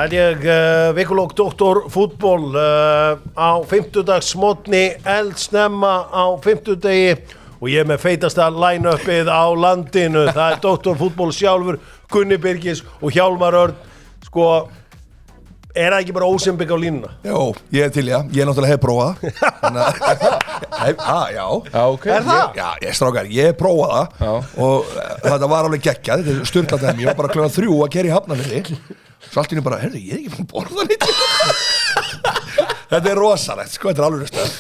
Það ég vikulók doktor fútból á 50-dagsmótni eldsnemma á 50-degi og ég með feitasta line-upið á landinu. Það doktor fútból sjálfur, Gunni Birgis og Hjálmar Örn. Sko, það ekki bara ósymbik á línuna? Jó, ég til, já. Ég náttúrulega hef prófað það. Já. Okay. Það? Já, strákar, ég hef prófað það og þetta var alveg geggjað. Þetta sturlað þeim, ég var bara klukkan 3 að keyra í Hafnarfirði. Svo allt í einu bara, heyrðu, ég ekki búin að borða lítið. Þetta rosalegt, sko, þetta alveg stöð.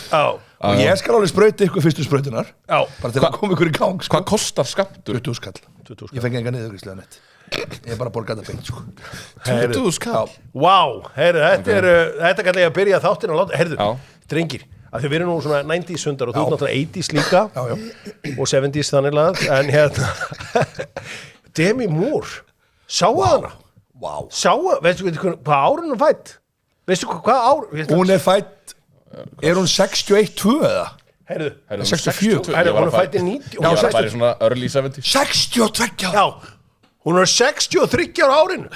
Og ég skal alveg sprauta ykkur fyrstu sprautunar. Bara til að koma ykkur í gang, sko. Hvað kostar skammtur? 20 skall. Ég fengi enga niðurgreiðslu nett. Ég bara borgað það beint, sko. 20 skall? Vá, heyrðu, þetta kallar ég að byrja þáttinn að láta. Heyrðu, drengir, af því við erum nú svona 90s hundar og þú ert náttúrulega 80s líka. Og 70s þannig lagað. En hérna, Demi Moore, sáu hana? Wow. Veistu hvað árun hún fætt? Veistu hvað ár? Hún fætt, hún 61-2 eða? Heyrðu, 64. Hún fætt í 90. Ég var bara í svona early 70s. 62 ára? Já, hún 63 ára árinu.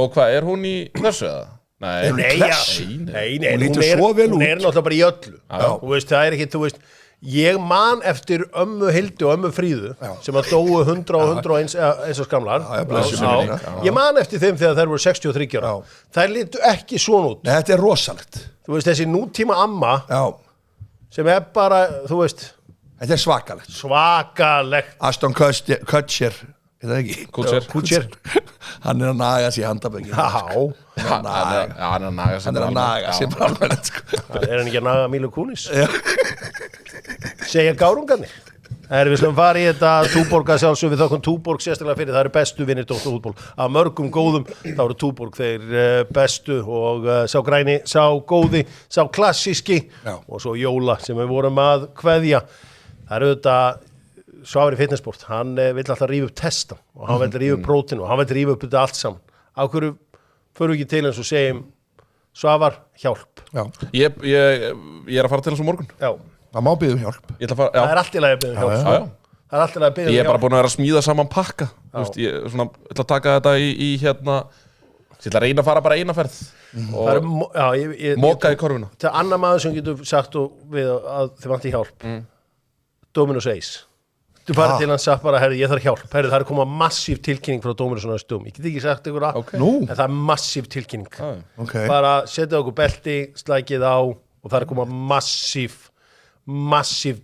Og hvað, hún í þessu eða? Nei, hún í klessu? Nei, hún lítur svo vel út. Hún náttúrulega bara í öllu. Þú veist, það ekki, þú veist, ég man eftir ömmu Hildi og ömmu Fríðu sem að dóu 100 og 101 eins og skamlar. Ég man eftir þeim þegar þær voru 63 ára. Þær lítu ekki svona út. Nei, þetta rosalegt. Þú veist, þessi nútíma amma sem bara, þú veist, þetta svakalegt. Svakalegt. Aston Kutcher, það ekki? Kutcher. Hann að naga sér handaböngin. Hann að naga sér bara alveg, sko. Hann ekki að naga Mílu Kúnis? Segja gárungarnir. Við slum fara í þetta Túborg að sjálfsög við þokkum Túborg sérstaklega fyrir. Það eru bestu vinnir Dóttar fútból. Af mörgum góðum, þá eru Túborg þeir bestu og sá græni, sá góði, sá klassíski og svo Jóla sem við vorum að kveðja. Það eru þetta Svavar í fitnessport, hann vill alltaf rífa upp testan og hann vill rífa upp prótín og hann vill rífa upp þetta allt saman. Á hverju förum við ekki til eins og segjum Svavar, hjálp. Ég að fara til hans á morgun. Já. Það má biðja hjálp. Það allt í lagi að biðja hjálp. Það allt í lagi að biðja hjálp. Ég bara búin að vera að smíða saman pakka. Ég ætla að taka þetta í hérna, ég ætla að reyna að fara bara eina ferð og moka í korfuna. Það er annar maður sem getur sagt við að þið vanti hjálp. Dominus Ace. Þú farið til hans sagt bara, ég þarf hjálp. Það er koma massív tilkynning frá Dominus og næstum. Ég get ekki sagt ykkur en það er massív tilkynning. Bara setja okkur belti, slækið á og það er koma massív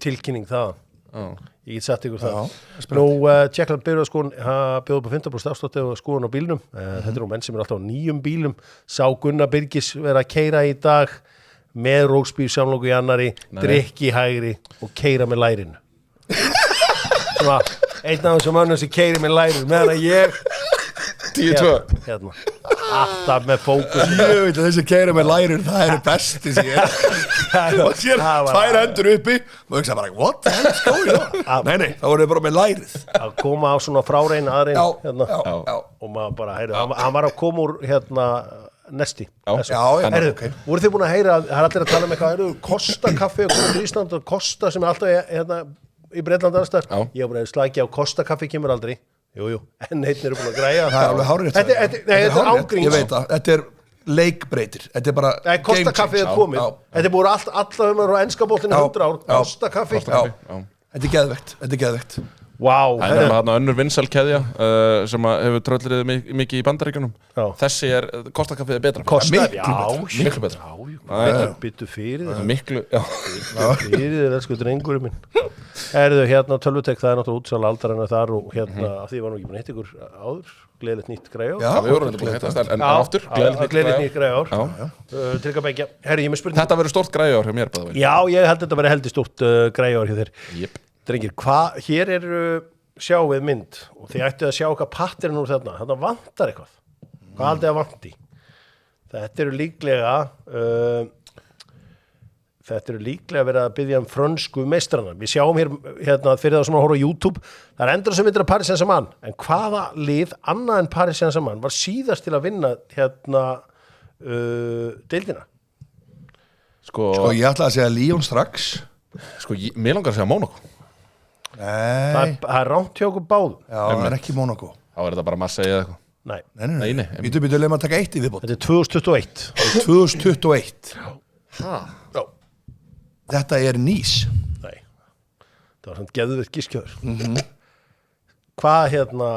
tilkynning það. Ég get sagt ykkur það. Nú, Tjekkland byrjaðskóin bjóða upp á 50% afslátt og skoðun á bílnum. Þetta eru menn sem alltaf á 9 bílum. Sá Gunnar Birgis vera að keyra í dag með róksbíl samlóku í annari, drykki í hægri og keyra með lærinu. Einn af þessum önnum sem keyri með lærir meðan að ég 10-2 hérna, alltaf með fókus. Ég veit að þessi keyri með lærir, það eru besti sem ég og sér 2 hendur uppi og hugsa bara, what the hell is going on? Nei, þá voru þið bara með lærið að koma á svona frárein aðrein hérna, og maður bara, hann var að koma úr hérna Nesti. Voru þið búin að heyra, það er allir að tala um eitthvað, Kosta kaffi og komið til Ísland og Kosta sem er alltaf hérna í Bretland aðstæðar. Ég bara slagi á Kosta kaffi kemur aldrei. Jú, en einn eru búin að græja. Það er alveg hárrétt. Þetta er ágríns. Ég veit það, þetta er leikbreytir. Þetta er bara game changer. Kosta kaffi er komið. Þetta er búin alla á enska boltinu 100 ár. Kosta kaffi. Þetta er geðvegt. Vá. Það er þarna önnur vinsælkeðja sem hefur tröllrið mikið í Bandaríkjunum. Þessi Kosta kaffið betra. Miklu betra. Byttu fyrir það. Miklu, fyrir það, sko, drengurinn minn. Hérna tölvutek, það er náttúrulega útsala aldarinnar þar og hérna, af því var nú ekki búin að hitta ykkur áður. Gleðilegt nýtt græjár. Já, við vorum þetta búin að hittast, en aftur, gleðilegt nýtt græjár. Trygga begja. Ég með spurning. Þetta verður stórt græjár hjá mér, bæði. Já, ég held þetta verður heldur stórt græjár hjá þér. Drengir, hér sjáum við mynd og þið ættu að sjá hvað patterinn úr þarna vantar eitthvað. Hvað haldið að vanti? Þetta eru líklega verið að biðja frönsku meistrana. Við sjáum hérna fyrir það sem að horfa á YouTube. Það er endur sem myndir að Paris Saint-Germain. En hvaða lið annað en Paris Saint-Germain var síðast til að vinna hérna deildina? Sko, ég ætla að segja Lyon strax. Sko, mér langar að segja Monaco. Nei. Það er rámt hjá okkur báðum. Já, það er ekki Monaco. Þá er þetta bara Marseille eða eitthvað. Nei. Nei. Býtu, leið maður að taka 1 í viðbót. Þetta er 2021. 2021. Já. Þetta er Nýs. Nei. Það var hann geðveikt gískjöður. Hvað hérna...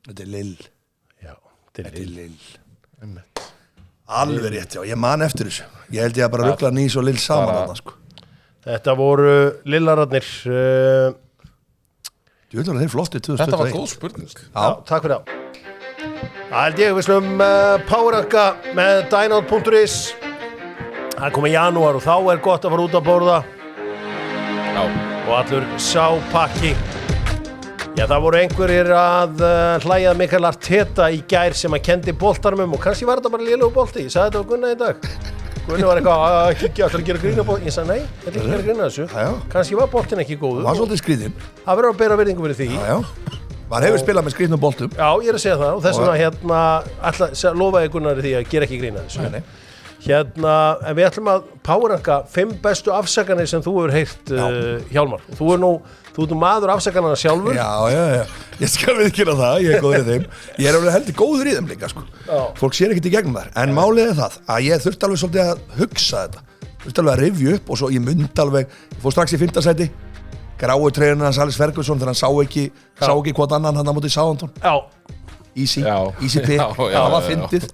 Þetta er Lill. Já, þetta er Lill. Alveg rétt, já, ég man eftir þessu. Ég held ég að bara ruggla Nýs og Lill saman þarna, sko. Þetta voru Lillararnir. Þú veit alveg þeir flotti 2021. Þetta var góð spurning. Já, takk fyrir það. Það held ég, við slum powerranka með dynout.is. Það er komið janúar og þá er gott að fara út að borða. Já. Og allur sápakki. Já, það voru einhverjir að hlæja Mikael Arteta í gær sem að kendi boltarmum og kannski var þetta bara lélegur bolti. Ég sagði þetta á Gunna í dag. Gunni var eitthvað, ekki ætla að gera grína bolti. Ég sagði, nei, ég ætla ekki að gera grína þessu. Kannski var boltin ekki góður. Það var svolítið skrýðinn. Það verður að bera virðingu fyrir því. Maður hefur spilað með skrýðnum boltum. Já, ég er að segja það og þess vegna hérna lofaði Gunnari því að gera ekki grína þessu. Nei. Hérna, en við ætlum að powerranka 5 bestu afsakanir sem þú hefur heyrt, Hjálmar. Og þú ert nú maður afsakanana sjálfur. Já. Ég skal viðkynna það, ég er góður í þeim. Ég er alveg heldur góður í þeim líka, sko. Fólk sér ekkert í gegnum þar. En málið er það að ég þurfti alveg svolítið að hugsa þetta. Þurfti alveg að rifja upp og svo ég myndi alveg, ég fór strax í 5. sæti. Gráu treyjuna hans Alex Ferguson þegar hann sá ekki hvort annan hann á móti Southampton. Já. Easy P, það var fyndið.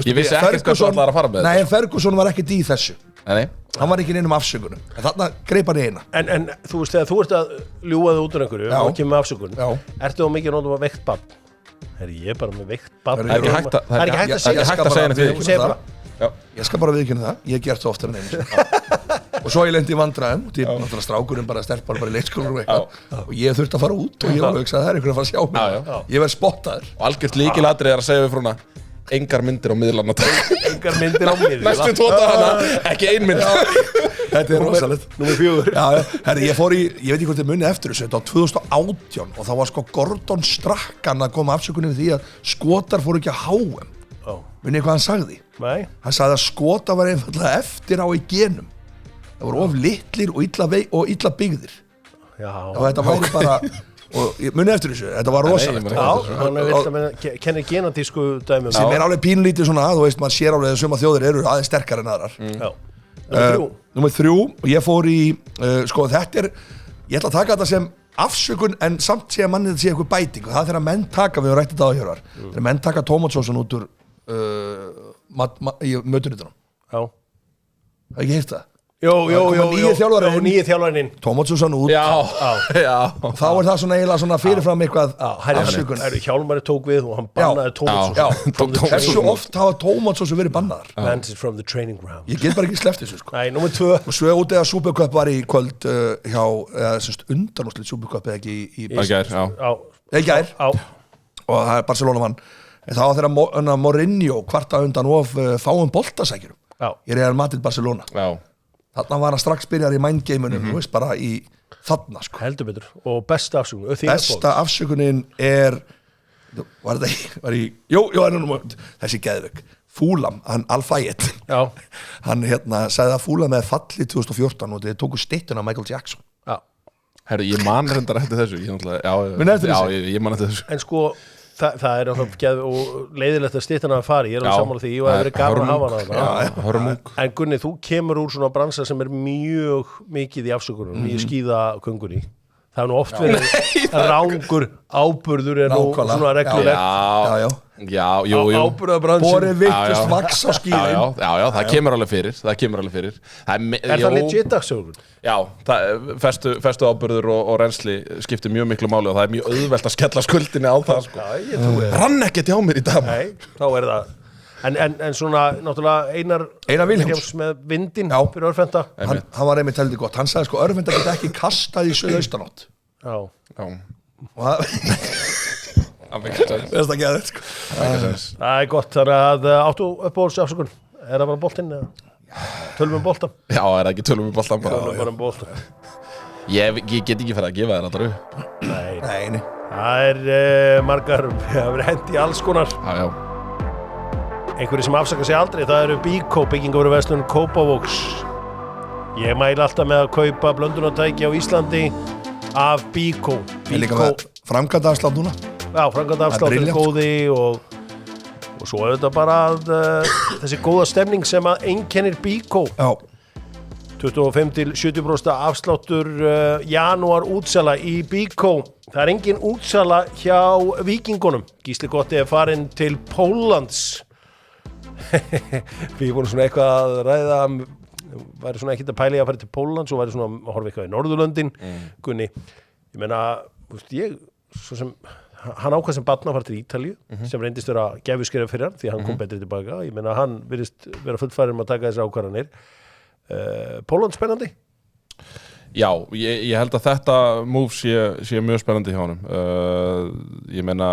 Ég vissi ekkert hvað þú ætlaðir að fara með þetta. Nei, en Ferguson var ekkert í þessu. Nei. Hann var ekki inn afsökunum. En þarna greip hann í eina. En þú veist, þegar þú ert að ljúga þig út úr einhverju og ekki með afsökun, ertu þá mikið nótum að veikt barn? Ég er bara með veikt barn. Það er ekki hægt að segja neitt við það. Ég skal bara viðkynna það. Ég hef gert það oftar en einu. Og svo ég lendi í vandræðum og náttúrulega strákurinn bara stelpar bara í leikskólanum og eitthvað og ég þurfti að fara út og ég var að hugsa að það er einhver að fara að sjá mig. Ég verð spottaður. Og algjört lykilatriði er að segja við frúna engar myndir á miðlana. Engar myndir á miðlana. Næstu 2 dagana, ekki 1 mynd. Þetta er rosalegt. Númer 4. Herri, ég veit ekki hvort þið munið eftir þessu, þetta á 2018 og þá var sko Gordon Strachan að koma afsökunni við því að Skotar fóru ekki að HM. Munið hvað hann sagði? Nei. Hann sagði að Skota var einfaldlega eftir á í genum. Það voru of litlir og illa byggðir. Já. Og þetta væri bara, og ég muni eftir þessu, þetta var rosalegt. Já, hann er vilt að kennir genatísku dæmum. Sem er alveg pínlítið svona, þú veist, maður sér alveg að suma þjóðir eru aðeins sterkar en aðrar. Já. Númer 3, og ég fór í, sko þetta er, ég ætla að taka þetta sem afsökun en samt sé að mannið sé eitthvað bæting og það er þegar menn taka, við höfum rætt þetta á hér, þegar menn taka tómatsósun út úr í mötunnitunum. Já. Það ekki heyrt það? Jó, nýi þjálfarinn Tómatsson út Já. Þá er það svona eiginlega svona fyrirfram eitthvað afsökun. Hjálmari tók við og hann bannaði Tómatsson. Hversu oft hafa Tómatsson sem verið bannaðar? Vantage from the training ground. Ég get bara ekki sleppt þessu sko. Nei, númer 2. Og svo út eða Supercup var í kvöld hjá, eða semst undanúrslit Supercup eða ekki í gær. Og það er Barcelona vann. Það var þegar Mourinho kvarta undan of fáum boltasækjurum. Ég er Madrid Barcelona. Þarna var hann strax byrjar í mindgameunum, þú veist, bara í þarna, sko. Heldur betur. Og besta afsökunin. Besta afsökunin þessi geðvik. Fulham, hann Al-Fayed. Já. Hann sagði að Fulham með falli 2014 og þeir tóku styttuna af Michael Jackson. Já. Herru, ég man reyndar eftir þessu. Ég man eftir þessu. En sko, það er náttúrulega og leiðilegt að styttan að fari, ég er alveg sammála því, ég var verið gaman að hafa hana. En Gunni, þú kemur úr svona bransa sem er mjög mikið í afsökunum, í skíðaköngunni. Það er nú oft verið rángur áburður er nú svona reglulegt. Já, jú. Áburðarbransin. Borið vittust vaks á skíðin. Já, það kemur alveg fyrir. Er það legit afsökun? Já, festu áburður og reynsli skiptir mjög miklu máli og það er mjög auðvelt að skella skuldinni á það, sko. Já, ég trúi það. Rann ekkert hjá mér í dag. Nei, þá er það. En svona, náttúrulega Einar Vilhjáms með vindinn fyrir Örfenda. Hann var einmitt heldur gott. Hann sagði sko, Örfenda geta ekki kastað í suðaustanátt. Já. Það er ekki aðeins, sko. Það er gott, þannig að áttu uppáhalds afsökun. Er það bara boltinn eða? Tölum bolta? Já, er það ekki tölum boltan bara? Tölum bara bolta. Ég get ekki fyrir að gefa þér alltaf upp. Nei. Það er margar, það hefur verið hent í alls konar. Já. Einhverjir sem afsaka sig aldrei, það eru Bíkó, byggingarvöruverslun Kópavogs. Ég mæli alltaf með að kaupa blöndunartæki á Íslandi af Bíkó. Líka með framkvæmdaafslátt núna. Já, framkvæmdaafsláttur góði og svo þetta bara þessi góða stemning sem að einkennir Bíkó. Já. 25-70% afsláttur janúar útsala í Bíkó. Það engin útsala hjá Víkingunum. Gísli Gotti farin til Póllands. Við vorum svona eitthvað að ræða, væri svona ekkert að pæla í að fara til Póllands og væri svona að horfa eitthvað í Norðurlöndin. Gunni, ég meina, svo sem hann ákvað sem barn að fara til Ítalíu sem reyndist vera gefuskref fyrir hann því hann kom betri tilbaka. Ég meina, hann virðist vera fullfærir að taka þessar ákvarðanir. Pólland spennandi? Já, ég held að þetta move sé mjög spennandi hjá honum. Ég meina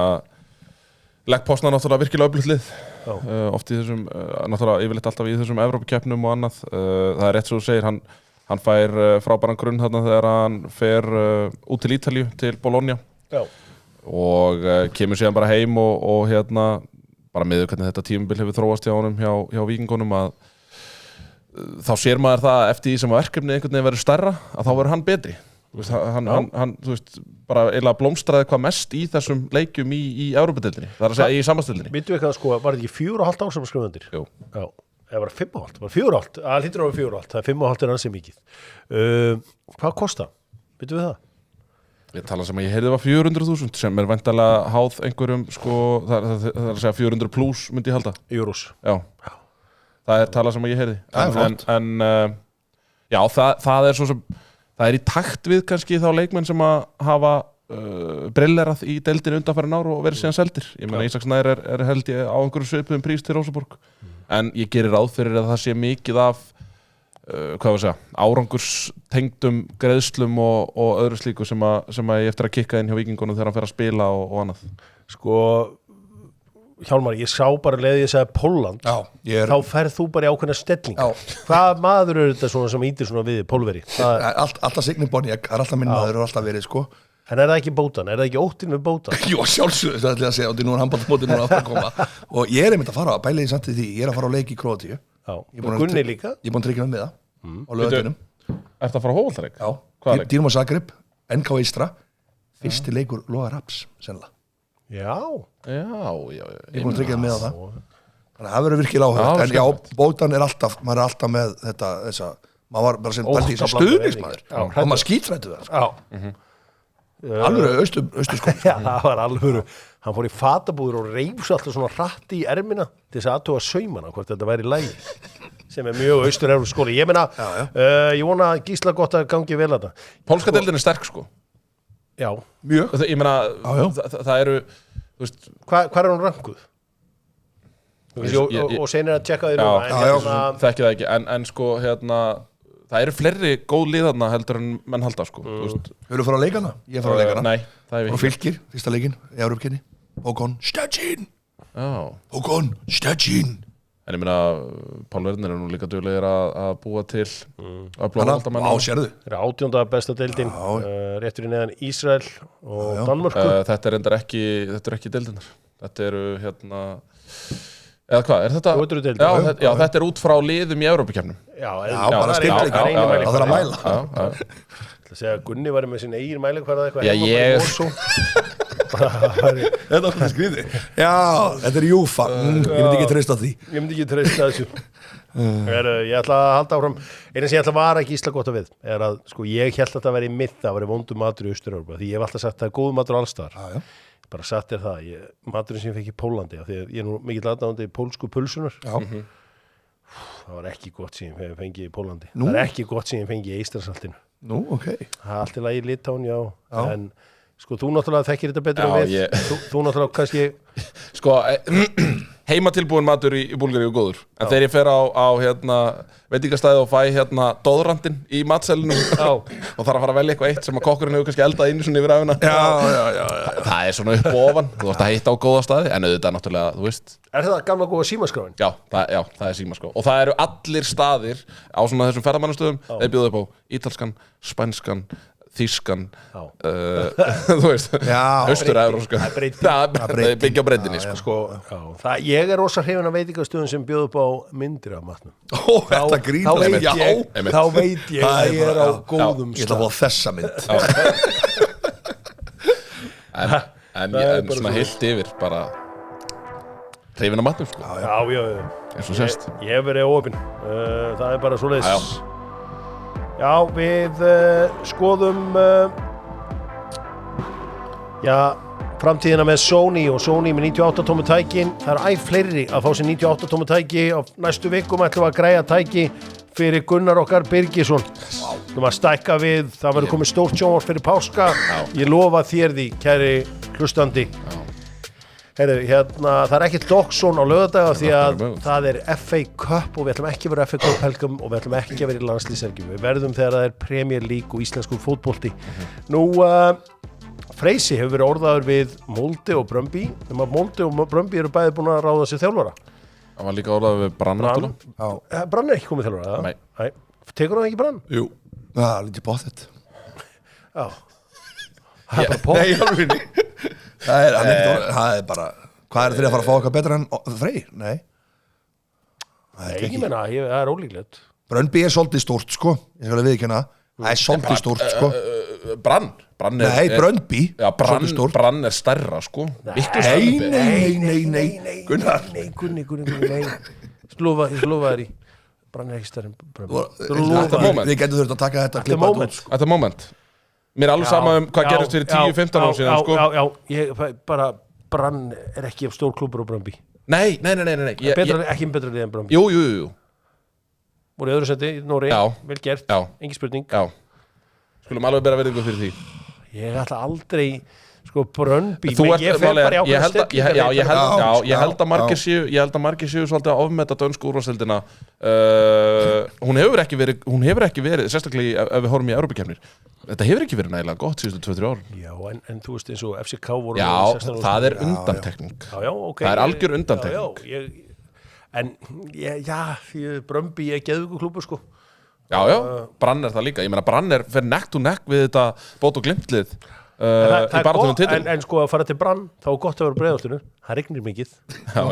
Lech Poznan náttúrulega virkilega öflugt lið oft í þessum, náttúrulega yfirleitt alltaf í þessum Evrópukeppnum og annað. Það rétt svo þú segir, hann fær frábæran grunn þarna þegar hann fer út til Ítalíu, til Bologna. Já. Og kemur síðan bara heim og bara miður hvernig þetta tímabil hefur þróast hjá honum hjá Víkingunum að þá sér maður það eftir því sem verkefnið einhvern veginn verður stærra að þá verður hann betri. Hann þú veist, bara eiginlega blómstraði hvað mest í þessum leikjum í Evrópudeildinni. Það er að segja í sambandsdeildinni. Vittu eitthvað sko, var þetta ekki 4,5 ár sem skrifa undir? Jú. Já, eða var 5,5? Var 4,5? Það hlýtur á 4,5. Það er 5,5 ansi mikið. Hvað kosta? Vittu við það? Ég tala sem að ég heyrði var 400.000 sem væntanlega háð einhverjum sko, það er að segja 400 plus myndi ég halda. Euros. Já. Það er tala sem ég heyrði. En já, það er svo sem það er í takt við kannski þá leikmenn sem að hafa brillerað í deildinu undanfærin ár og verið síðan seldir. Ég meina Ísak Snær er held ég á einhverjum svipuðum prís til Rósaborg. En ég gerir ráð fyrir að það sé mikið af árangurstengdum greiðslum og öðru slíku sem að ég eftir að kikka inn hjá Víkingunum þegar hann fer að spila og annað. Sko Hjálmar, ég sá bara leiði ég sagði Pólland, þá ferð þú bara í ákveðna stelling. Hvað maður þetta svona sem ítir svona við Pólveri? Alltaf Signi Boniek, það er alltaf minn maður og alltaf verið sko. En er það ekki Bótan? Er það ekki óttinn við Bótan? Jú, sjálfsögðu, það ætla ég að segja, og því nú er handbóltamótið núna aftur að koma. Og ég er einmitt að fara, bæliði samt í því, ég er að fara á leik í Króatíu. Já, og Gunni líka. Ég er búin að tryggja með það á laugardeginum. Ertu að fara á Hóvaldsleik? Já, Dínamo Zagreb, NK Istra, fyrsti leikur Loga Raps, sennilega. Já. Ég er búin að tryggja með það. Þannig að það verður virkilega áhugavert. En já, Bótan er alltaf, maður er alltaf með þessa, maður var bara sem bælt í þess stuðningsmaður. Og maður skítrættu það. Já. Alvöru austurskóla. Já, það var alvöru. Hann fór í fatabúður og reifs alltaf svona hratti í ermina til þess að aðtóa saumana hvort þetta væri í lagi. Sem er mjög austur-evrópsk-skóli. Ég meina, ég vona Gísla gott að gangi vel að það. Pólska deildin er sterk sko. Já, mjög. Ég meina, það eru, þú veist, hvað er hún rankuð? Og senir að tjekka því núna. Þekki það ekki, en sko, það eru fleiri góð lið þarna heldur en menn halda sko. Hefurðu farið á leikana? Ég farið á leikana. Nei, það hef ég ekki. Og Fylkir, fyrsta leikin, í Evrópkenni. Håkon Stettin. Håkon Stettin. En ég meina, Pál Verner er nú líka duglegir að búa til að blóða alltaf menn. Sérðu. Það er 18. besta deildin, réttur í neðan Ísrael og Danmörku. Þetta er ekki deildinar. Þetta eru eða hvað, er þetta? Já, þetta er út frá liðum í Evrópukeppnum. Já, bara styrkleika. Það þarf að mæla. Það segja að Gunni var með sinna eigin mælikvarða eitthvað. Já, Þetta er alltaf skriði. Já, þetta er Júfa. Ég myndi ekki treysta því. Ég myndi ekki treysta þessu. Ég ætla að halda áfram. Einu sem ég ætla að vara Gísla gott að við er að, sko, ég held að þetta væri mitt að væri vondur matur í Austur-Evrópu. Því ég hef alltaf sagt að það er góð matur allstaðar. Bara sagt er það. Maturinn sem ég fekk í Pólandi, því ég er nú mikill aðdáandi pólsku pulsunar. Það var ekki gott sem ég fengi í Pólandi. Það er ekki gott sem ég fengi í Eystrasaltinu. Nú, ok. Það er allt í lagi Litáin, já. En sko, þú náttúrulega þekkir þetta betur en við. Þú náttúrulega kannski... Sko, heimatilbúin matur í Búlgaríu góður. En þegar ég fer á veitingastæði og fæ doðrandinn í matselinu og þarf að fara að velja eitthvað eitt sem að kokkurinn hefur kannski eldað inn svona yfir æfina. Það er svona upp og ofan. Þú vart að hitta á góða staði, en auðvitað náttúrulega, þú veist. Er þetta gamla góða símaskráin? Já, það er símaskrá. Og það eru allir staðir á svona þessum ferðamannastöðum. Þeir bjóða upp á ítalskan, spænskan, þýskan, þú veist, austur-evrópska. Það byggja á breiddinni, sko. Ég er rosa hrifinn af veitingastöðum sem bjóða upp á myndir af matnum. Þetta grínast. Þá veit ég að ég er á góðum stað. Ég ætla að fá þessa mynd. En svona heilt yfir bara hreyfin á matnum sko. Já. Eins og sést. Ég hef verið óopinn. Það er bara svoleiðis. Já, við skoðum framtíðina með Sony og Sony með 98 tómu tækin. Það eru fleiri að fá sér 98 tómu tæki. Á næstu vikum ætlum við að græja tæki fyrir Gunnar okkar Birgisson. Við erum að stækka við, það verður komið stórt sjónvarp fyrir páska. Ég lofa þér því, kæri hlustandi. Heyrðu, það er ekkert Doxon á laugardaga því að það er FA Cup og við ætlum ekki að vera FA Cup helgum og við ætlum ekki að vera í landslýshelgjum. Við verðum þegar það er Premier League og íslenskur fótbolti. Nú, Freysi hefur verið orðaður við Molde og Brøndby. Molde og Brøndby eru bæði búin að ráða sér þjálfara. Það var líka orðaður við Brann. Brann er ekki komið þjálfara, eða? Nei. Tekur hann ekki Brann? Jú. Það er lítið bóðið. Já. Það er bara pott. Nei, alveg. Það er bara, hvað er þeir að fara að fá eitthvað betra en Freyr? Nei. Ég meina, það er ólíklegt. Brøndby er svolítið stórt, sko. Ég skal viðurkenna. Það er svolítið stórt, sko. Brann Nei, Brøndby. Já, Brann er stærra, sko. Nei. Gunnar. Nei. Ég lofa þér í. Brann er ekki stærri en Brøndby. Við getum þurft að taka þetta klippa út. Þetta moment. Mér er alveg sama hvað gerist fyrir 10-15 ára síðan, sko. Já, ég bara, Brann er ekki stór klúbbur á Brøndby. Nei. Ekki betra lið en Brøndby. Jú. Voru í öðru seti í Noregi, vel gert, engin spurning. Já. Skulum alveg bera virðingu fyrir því. Ég ætla aldrei, sko, Brøndby, ég fer bara í ákveðna stellingar. Ég held að margir séu svolítið að ofmeta dönsku úrvalsdeildina. Hún hefur ekki verið, sérstaklega ef við horfum í Evrópukeppnir. Þetta hefur ekki verið nægilega gott síðustu 2-3 ár. Já, en þú veist eins og FCK voru... Já, það er undantekning. Já, ok. Það er algjör undantekning. Brøndby er geðvíkuklúbbur, sko. Já, Brann er það líka. Ég meina, Brann er fyrir neck to neck við þetta bót og glimtlið í baráttunum titil. En sko, að fara til Brann, þá er gott að vera Breiðholtinu. Það rignir mikið. Já.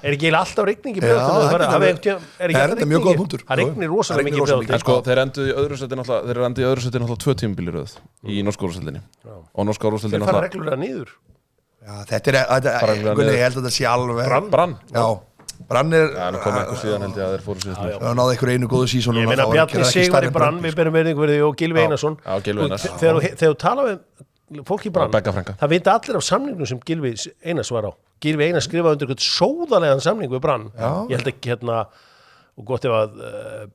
Er ekki alltaf rigning í Breiðholtinu? Það er mjög góð punktur. Það rignir rosalega mikið í Breiðholtinu. En sko, þeir endu í öðru seti náttúrulega 2 tímabil í röð í norsku úrvalsdeildinni. Og norsku úrvalsdeildin náttúrulega... Þeir fara reglulega niður. Já, ég held að þetta sé alveg... Brann? Já. Brann er... Það er komið eitthvað síðan held ég að þeir fóru síðan. Það náði eitthvað einu góðu sísón. Ég meina Bjarni Sigvar í Brann, við berum verðingu fyrir því og Gylfi Einarsson. Já, Gylfi Einarsson. Þegar þú tala við fólk í Brann, það vita allir af samningnum sem Gylfi Einars var á. Gylfi Einars skrifaði undir eitthvað sóðalegan samning við Brann. Ég held ekki og gott ef að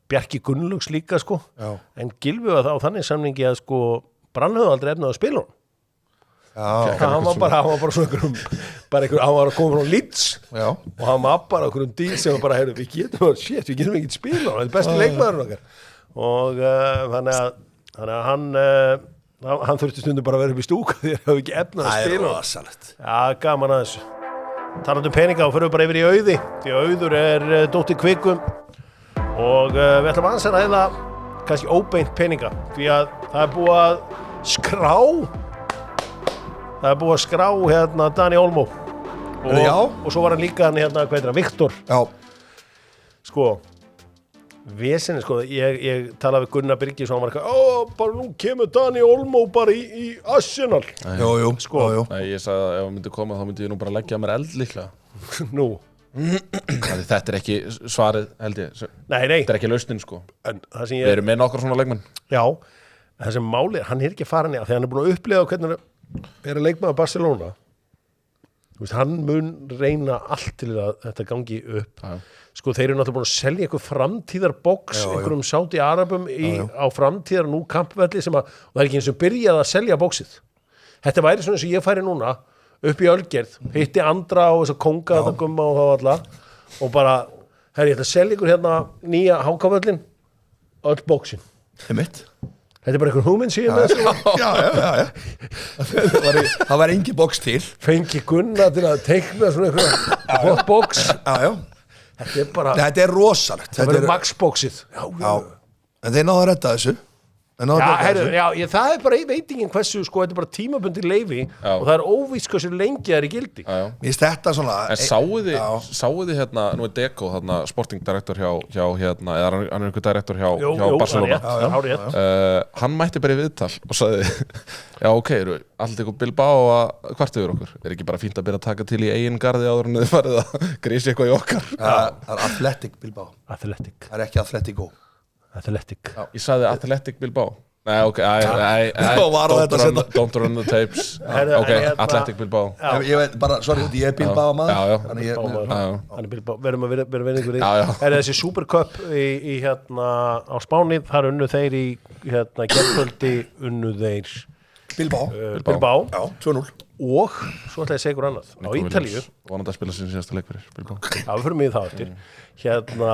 Bjarki Gunnlaugs líka, sko. En Gylfi var á þannig samningi að, sko, Brann höfðu aldrei efnað að spila hann var bara svona hann var að koma frá Leeds og hann var bara okkur díl sem bara, við getum ekki spila hann er besti leikmaðurinn okkar og þannig að hann þurfti stundum bara að vera upp í stúk því að hafa ekki efnað að spila Já, gaman að þessu talandi peninga og fyrir bara yfir í Auði því Auður er dóttir Kvikum og við ætlum aðeins að ræða kannski óbeint peninga því að það er búið að skrá Dani Olmo og svo var hann líka hvað heitir hann, Viktor sko vesinni, sko, ég talaði við Gunnar Birgis og hann var eitthvað, bara nú kemur Dani Olmo bara í Arsenal sko. Nei, ég sagði að ef hann myndi koma þá myndi ég nú bara leggja mér eld líklega Nú Þetta er ekki svarið, held ég Nei Þetta er ekki lausnin, sko Við erum með nokkar svona leikmenn Já, það sem máli hann er ekki farin í að því hann er búin að upplifa hvernig er að leikmaður Barcelona hann mun reyna allt til að þetta gangi upp sko þeir eru náttúrulega búin að selja eitthvað framtíðarboks einhverjum Sádi-Arabum á framtíðar nú kampvelli sem að og það er ekki eins og byrjað að selja bóksið þetta væri svona sem ég færi núna upp í Ölgerð, hitti Andra og þess að konga þetta gumma og það alla og bara, ég ætla að selja ykkur hérna nýja hákavöllin öll bóksin Þetta er bara einhver hugmynd síðan Já. Það var engin boks til. Fengi Gunnar til að teikna svona einhverja hot box. Já. Þetta er bara... Þetta er rosalegt. Það verður Max-boxið. Já. En þeir náðu að redda þessu. En náðu bjarga þessu. Það bara, ég veit ekki hversu, sko, þetta bara tímabundi leyfi og það óvíst hversu lengi það í gildi. Mér finnst þetta svona... En sáuði hérna, nú Deco, hérna, sporting director hjá hérna, eða hann einhver director hjá Barcelona. Hann mætti bara í viðtal og sagði, eru Atletico Bilbao að kvart yfir okkur? Ekki bara fínt að byrja að taka til í eigin garði áður en þið farið að grísi eitthvað í okkar? Það Athletic Bilbao. Athletic. Það ekki Atletico. Athletic. Ég sagði Athletic Bilbao. Nei, ok, don't run the tapes. Athletic Bilbao. Ég veit bara, sorry, ég Bilbao maður. Hann Bilbao, verðum að vera vinningur í. Þessi Supercup í hérna á Spáni, þar unnu þeir í hérna gerðkvöldi unnu þeir Bilbao. Já, 2-0. Og svo ætla ég að segja ykkur annað. Á Ítalíu. Vonandi að spila sin síðasta leik fyrir Bilbao. Já, við fyrir mig það eftir. Hérna...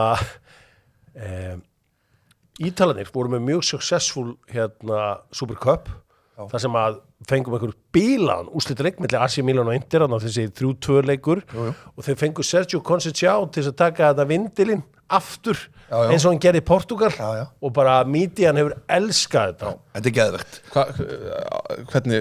Ítalanir voru með mjög successful hérna Supercup þar sem að fengum einhver bílan úrslitaleik milli AC Milan og Inter á þessi 3-2 leikur og þeir fengu Sergio Conceição til að taka þetta vindilinn aftur eins og hann gerði í Portugal og bara mídian hefur elskað þetta. Þetta geðvegt. Hvernig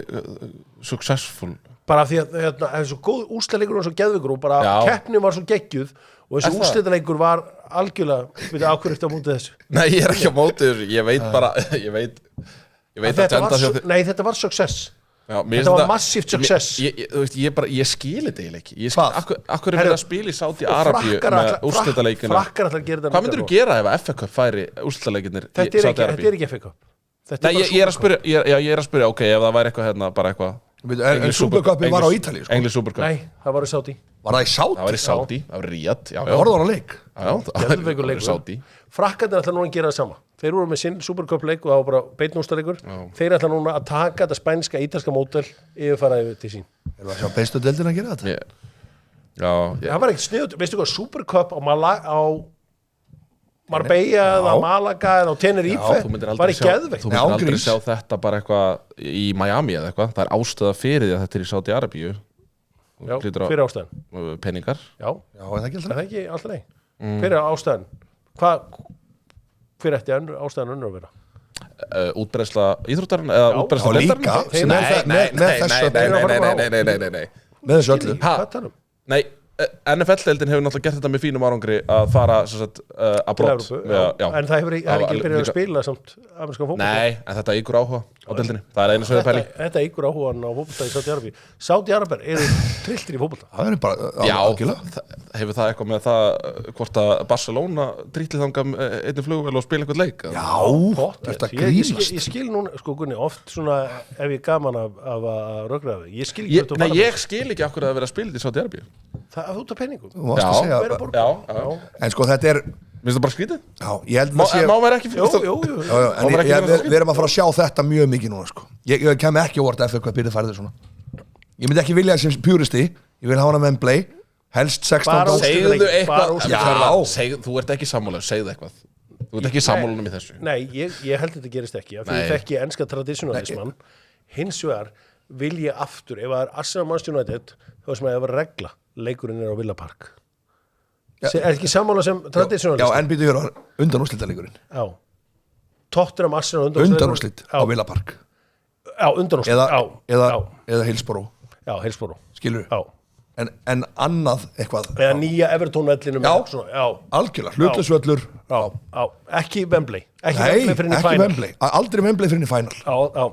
successful? Bara því að þetta er svo góð úrslitaleikur og svo geðvikur og bara keppnin var svo geggjuð og þessi úrslitaleikur var algjörlega, við á hverju eftir á móti þessu. Nei, ég er ekki á móti þessu, ég veit að þetta var success. Þetta var massíft success. Ég skil þetta eiginlega ekki. Akkur er verið að spila í Sádi-Arabíu með úrslitaleikina. Frakkar ætla að gera þetta. Hvað myndirðu gera ef FA Cup færi úrslitaleikirnir í Sádi-Arabíu? Þetta er ekki FA Cup. Nei, ég er að spyrja, ok, ef það væri eitthvað hérna, bara eitthvað. En Supercupi var á Ítalíu, sko. English Supercup. Nei, það var í Sádi. Var það í Sádi? Það var í Sádi, það var í Ríad. Horfðu á leik? Já, það var í Sádi. Frakkarnir ætla núna að gera það sama. Þeir voru með sinn Supercup leik og það var bara beinnústaleikur. Þeir ætla núna að taka þetta spænska ítalska módel yfirfara yfir til sín. Erum við að sjá bestu deildina að gera þetta? Það var ekkert sniðut. Veistu hvað, Supercup á Marbella eða Malaga eða á Tenerife var í geðveikt. Þú myndir aldrei sjá þetta bara eitthvað í Miami eða eitthvað. Það er ástæða fyrir því að þetta er í Sádi-Arabíu. Já, fyrir ástæðan. Peningar. Já, er það ekki alltaf? Það er ekki alltaf nei. Fyrir ástæðan. Hver ætti ástæðan önnur að vera? Útbreiðsla íþróttarinn eða útbreiðsla deildarinnar? Nei. Með þessu öllu. Hvað talar? Nei, NFL-deildin hefur náttúrulega gert þetta með fínum árangri að fara abroad. En það hefur ekki byrjað að spila samt amerískan fótbolta. Nei, en þetta ýkur áhuga á deildinni. Það er einu sem við pæling. Þetta ýkur áhugan á fótbolta í Sádi-Arabíu. Sádi-Arabar eru trilltir í fótbolta. Það er bara ákvæmlega. Hefur það eitthvað með það hvort að Barcelona trillið þangað einnig flugvél og spila einhvern leik? Já, þetta grínast. Ég skil núna, sko Gunni, oft svona ef ég gaman af að rökraða þig. Ég skil ekki af hverju það verið að spila í Sádi-Arabíu. Það er út af penningum. Já. En sko þetta er... Minnst það bara skrítið? Já, ég held að Má vera ekki fyrir Jú. En við erum að fara að sjá þetta mjög mikið núna, sko. Ég kem ekki á orð FA Cup byrðið færið svona. Ég myndi ekki vilja sem puristi. Ég vil hafa hana með Wembley. Helst 16. Segðu eitthvað. Þú ert ekki sammála, segðu eitthvað. Þú ert ekki sammálanum í þessu. Nei, ég held þetta gerist ekki. Því ég þekki enska traditionalisman. Hins vegar vil ég aftur, ef það er Arsenal Manchester United, þá sem að það var regla, leikurinn er á Villa Park. Er ekki sammála sem traditionalist? Já, en býtu hér á undanúrslitaleikurinn. Já. Tottenham Arsenal undanúrslit á Villa Park. Já, undanúrslit. Eða Hillsborough. Já, Hillsborough. Skilur? Já. En annað eitthvað. Eða nýja Everton-vellinum. Já, algjörlega, hlutlausvöllur. Já, ekki Wembley. Ekki Wembley. Aldrei Wembley fyrir henni final. Já.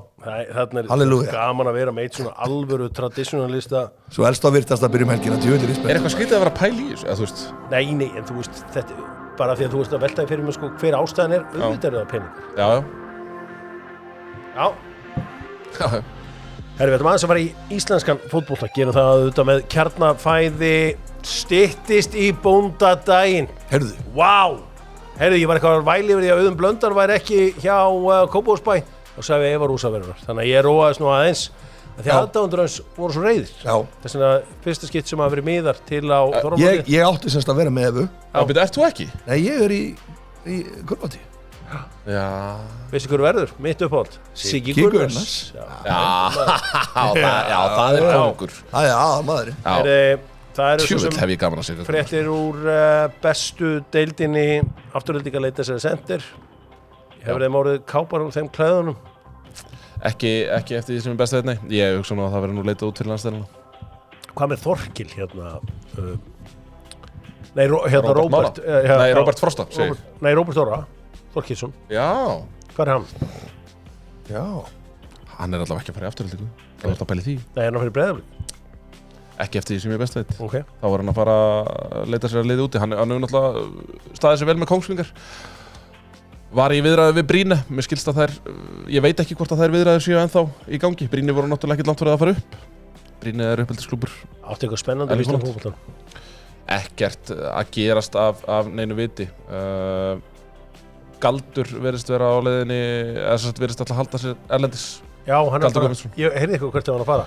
Þarna er gaman að vera með eitt svona alvöru traditionalista. Svo elst á virtast að byrjum helgina. Er eitthvað skrítið að vera pæl í þessu, eða þú veist? Nei, en þú veist, þetta bara því að þú veist að veltaði fyrir mig sko hver ástæðan er, auðvitað það peningur. Já. Herri, við ætlum aðeins að fara í íslenskan fótbolta, gerum það auðvitað með Kjarnafæði, styttist í bóndadaginn. Herðu. Vá! Herðu, ég var eitthvað væli yfir því að Auðun Blöndal væri ekki hjá Kópavogsbæ og sagði Eva Rúsaverðar. Þannig að ég róaðist nú aðeins því að aðdáendur hans voru svo reiðir. Já. Þess vegna fyrsta skipt sem hafa verið miðar til á Þorvaldi. Ég átti semst að vera með Evu. Já, betur, ert þú ekki? Nei, ég er í Kurvati. Já. Veistu hverju verður? Mitt uppáhald. Siggi Gunnars. Já, það er kongur. Það er aðalmaðurinn. Það eru Tjúvill hef ég gaman að segja. Fréttir úr bestu deildinni Afturhaldingarleitas eða Center. Hefur þeim orðið kápar úr þeim klæðunum? Ekki eftir því sem er best að veit, nei. Ég hugsa nú að það verður nú leitað út til landsdelina. Hvað með Þorkil hérna? Nei, hérna Róbert Róbert. Nei, Róbert Frosta, segir. Nei, Róbert Þorra. Þorkilsson. Já. Hvað er hann? Já. Hann er allavega ekki að fara í afturhaldingu. Það er að pæli því. Nei, hann fyrir Breiðablik. Ekki eftir því sem ég best veit. Ok. Þá var hann að fara að leita sér að liði úti. Hann hefur náttúrulega staðið sér vel með Kongsvingar. Var í viðræðu við Brýne. Mér skilst að ég veit ekki hvort að þær viðræður séu ennþá í gangi. Brýne voru náttúrulega ekki langt fyrir að fara upp. Brýne er uppeldisklúbbur. Áttu eitthvað spennandi í Ísland fótboltann? Ekkert að gerast af neinu viti. Galdur verðist vera á leiðinni, eða verðist alltaf halda sér erlendis. Já, hann Galdur Guðmundsson. Ég heyrði eitthvað hvert var hann að fara.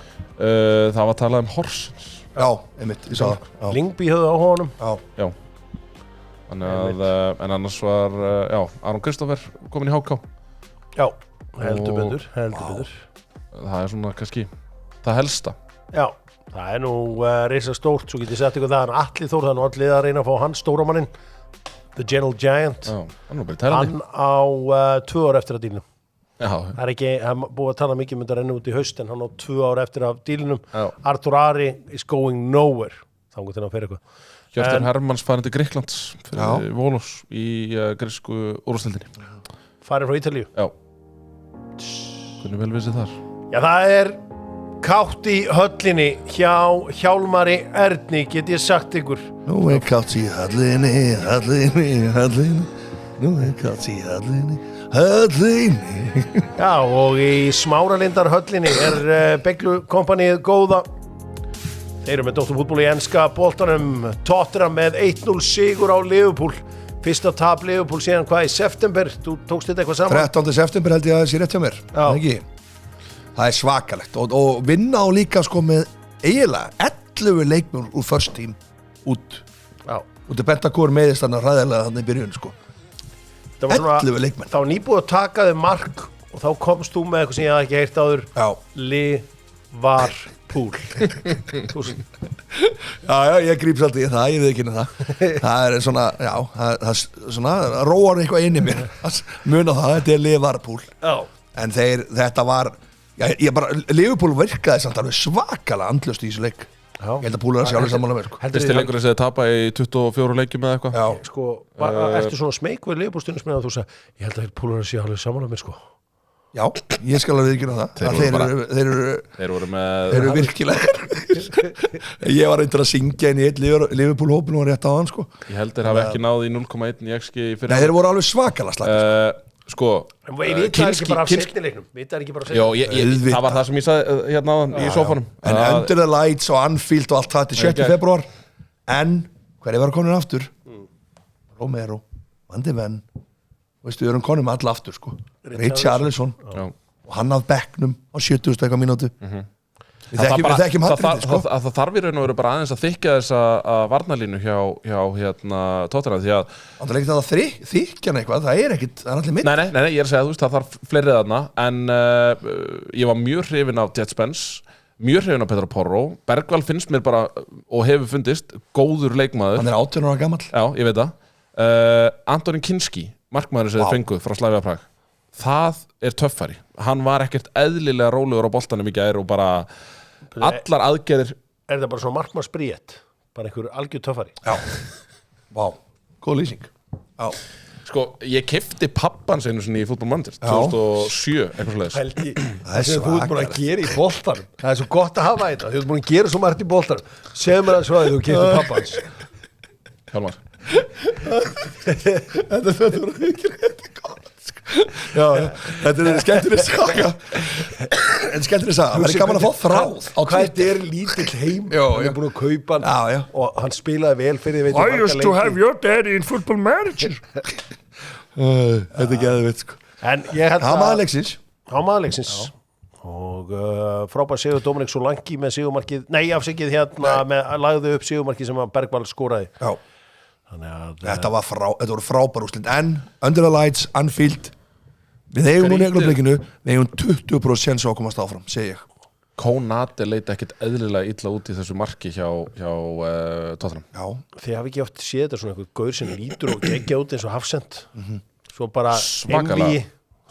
Það var talað Horsens. Já, einmitt, ég sá það. Já. Lyngby höfðu á honum. Já. Þannig að, en annars var, Aron Kristófer komin í HK. Já, heldur betur. Það er svona kannski það helsta. Já, það er nú reysa stórt, svo get ég sagt ykkur það, hann Atli Þór, það er nú allir að reyna að fá hann stóramanninn, The Gentle Giant. Já, hann er bara í tælandi. Hann á 2 ár eftir að dílnum. Já. Það er ekki, hann búið að tala mikið um þetta að renna út í haust, en hann á 2 ár eftir af dílunum. Já. Artur Ari is going nowhere. Þannig til hann fer eitthvað. Hjörtur Hermanns farin til Grikklands fyrir Volos í grísku úrvalsdeildinni. Farin frá Ítalíu. Já. Hvernig vel vissi þar? Já, það er kátt í höllinni hjá Hjálmari Erni, get ég sagt ykkur. Nú er kátt í höllinni. Nú er kátt í höllinni. Já, og í Smáralindar höllinni er Beglu kompanið góða. Þeir eru með Dóttur fútból í enska boltanum. Tottenham með 1-0 sigur á Liverpool. Fyrsta tap Liverpool síðan hvað í september? Þú tókst þetta eitthvað saman? 13. september held ég að það sé rétt hjá mér. Já. Ekki? Það er svakalegt og vinna á líka sko með eiginlega 11 leikmenn úr first team út. Já. Og þetta Bentancur meiðist hann ræðilega þannig í byrjun sko. 11 leikmenn. Þá var nýbúið að taka þig mark og þá komst þú með eitthvað sem ég hafði ekki heyrt áður. Já. Liverpool. Já, ég gríp svolítið í það, ég veit ekki það. Það er svona, já, það svona róar eitthvað inn í mér. Muna það, þetta er Liverpool. Já. En þetta var, ég bara, Liverpool virkaði samt alveg svakalega andlust í þessu leik. Já. Ég held að Púlar sé alveg sammála með, sko. Fyrsti leikur að segja tapa í 24 leikjum eða eitthvað. Já. Sko, ertu svona smeyk við Liverpool stundum að þú sagði, ég held að Púlar sé alveg saman með, sko. Já, ég skal alveg viðurkenna það. Þeir eru virkilega. Ég var reyndar að syngja inn í einn Liverpool-hópin og var rétt á hann, sko. Ég held þeir hafi ekki náð í 0,1 í XG fyrir. Nei, þeir voru alveg svakalega slagir. Sko, Vita ekki bara af setni leiknum. Vita ekki bara af setni leiknum. Já, það var það sem ég sagði hérna áðan í sófanum. En Under the Lights og Anfield og allt það til 6. februar. En hverju var konin aftur? Romero, Van de Ven. Veistu, við erum konum alla aftur, sko. Richarlison. Og hann af bekknum á 70 eitthvað mínútu. Við þekkjum handritið, sko. Það þarf í raun og veru bara aðeins að þykja þessa varnarlínu hjá hérna Tottenham því að það er ekkert að þykja eitthvað, það er ekkert, það er allir mitt. Nei, ég er að segja, þú veist, það þarf fleiri þarna en ég var mjög hrifinn af Jet Spence, mjög hrifinn af Pedro Porro. Bergvall finnst mér bara, og hefur fundist, góður leikmaður. Hann er 18 ára gamall. Já, ég veit það. Antonin Kinski, markmaður sem þið fenguð frá Slavia Prag, það er töffari. Hann var ekkert eðlilega rólegur á boltanum í gær og bara allar aðgerðir. Er það bara svona markmannsbríett? Bara einhver algjör töffari? Já. Vá, góð lýsing. Já. Sko, ég keypti pappans einu sinni í Football Manager 2007, eitthvað svoleiðis. Pældi, það sem þú ert búin að gera í boltanum. Það er svo gott að hafa þetta. Þú ert búin að gera svo margt í boltanum. Segðu mér að svo að þú keypti pappans. Hjálmar. Þetta var ekki gott. Já, þetta er skemmtileg saga. En skemmtileg saga. Það er gaman að fá þráð. Hvað er lítill heim? Hann er búin að kaupa hann og hann spilaði vel fyrir því. I used to have your daddy in Football Manager. Þetta er geðvitt, sko. En ég held að Hamaðleiksins og frábær sigur Dominik Solanki með sigurmarkið, nei afsikið hérna lagði upp sigurmarkið sem Bergvall skoraði. Já. Þetta voru frábær úrslit. En Under the Lights, Anfield, við eigum nú neglublikinu, við eigum 20% séns á að komast áfram, segi ég. Konate leit ekkert eðlilega illa út í þessu marki hjá Tottenham. Já. Þið hafi ekki oft séð þetta svona eitthvað gaur sem lítur og geggja út eins og Hafsend. svo bara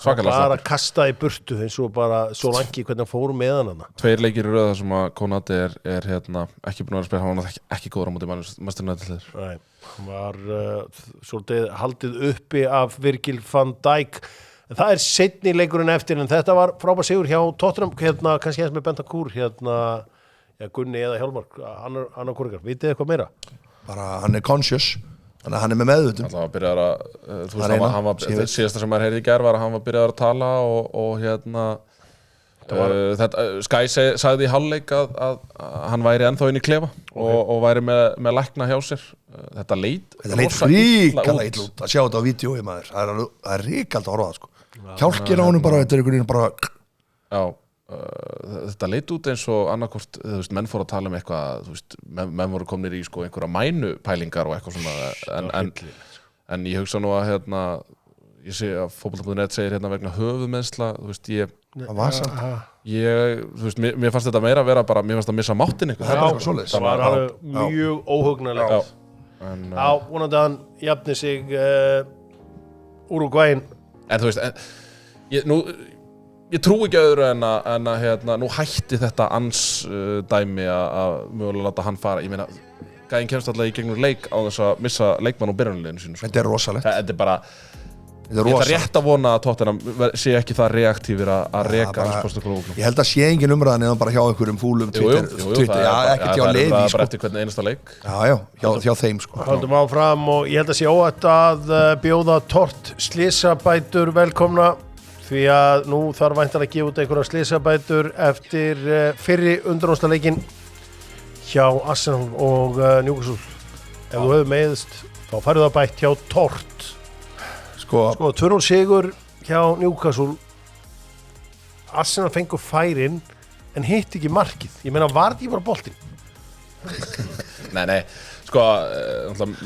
Svakalega bara kasta í burtu eins og bara svo langi hvernig hann fór með hann 2 leikir í röða sem að Konate er hérna, ekki búin að vera að spila, hann var ekki góður á móti Manchester United. Nei, hann var svolítið haldið uppi af Virgil van Dijk en það er seinni leikurinn eftir en þetta var frábær sigur hjá Tottenham hérna, kannski eins með Bentancur hérna, Gunni eða Hjálmar annar hvorikar, vitið þið eitthvað meira? Bara hann er conscious þannig að hann er með meðvutund Alltaf að byrja að þú veist, hann var síðasta sem maður heyrði í gær var að hann var byrjað að tala og hérna Skye sagði í hálfleik að hann væri ennþá inn í klefa og væri með lækna hjá sér. Þetta leit ríkala illa út að sjá þetta á vídeói maður, það er ríkald að horfa það sko. Hjálkir á honum bara, þetta er einhvern veginn bara Já, þetta leit út eins og annarkvort, þú veist, menn fór að tala eitthvað, þú veist, menn voru komnir í sko einhverja mænupælingar og eitthvað svona en ég hugsa nú að hérna ég sé að fótbolta.net segir hérna vegna höfuðmeiðsla, þú veist, þú veist, mér fannst þetta meira að vera bara, mér fannst að missa máttinn eitthvað. Það var mjög óhugnalegt. Já, vonandi að hann jafni sig Úrúgvæinn. En þú veist, ég trúi ekki öðru en að hérna, nú hætti þetta dæmi að mögulega láta hann fara, ég meina gæinn kemst alltaf í gegnum leik á þess að missa leikmann úr byrjunarliðinu sínu. Þetta er rosalegt. Þetta er bara, ég ætla rétt að vona að Tottenham sé ekki það reaktífir að reka hans postaklóklum. Ég held að sé engin umræðan eða bara hjá einhverjum fúlum Twitter, já, ekkert hjá Levi það er bara eftir hvernig einasta leik. Já, hjá þeim sko. Haldum áfram og ég held að sé óætt að bjóða Tort slysabætur velkomna því að nú þarf væntanlega að gefa út einhverja slysabætur eftir fyrri undanúrslitaleikin hjá Arsenal og Newcastle. Ef þú hefur meiðst, þá færðu það bætt hjá Tort. Sko 2-0 sigur hjá Newcastle. Arsenal fengur færin en hitt ekki markið. Ég meina, var þetta bara boltinn? Nei, sko,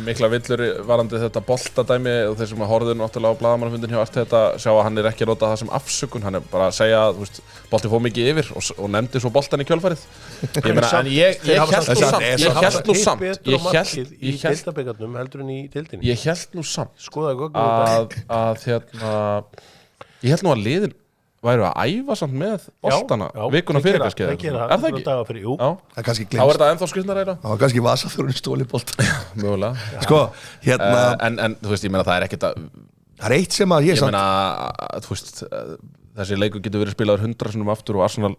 mikla villur varandi þetta boltadæmi og þeir sem að horfðu náttúrulega á blaðamannafundin hjá Arteta sjá að hann er ekki að nota það sem afsökun, hann er bara að segja að bolti fór mikið yfir og nefndi svo boltan í kjölfarið. Ég meina, en ég held nú samt í deildabikarnum heldur en í deildinni. Ég held nú samt skoða að hérna ég held nú að liðin væru að æfa samt með boltana vikuna fyrir kannski. Er það ekki? Það er kannski gleymst. Þá er þetta ennþá skrifnaræra. Það var kannski vasaþurinn stóli bolta. Mögulega. Sko, hérna en þú veist, ég meina það er ekkert að það er eitt sem að ég meina, þú veist, þessi leikur getur verið spilaður 100 sinnum aftur og Arsenal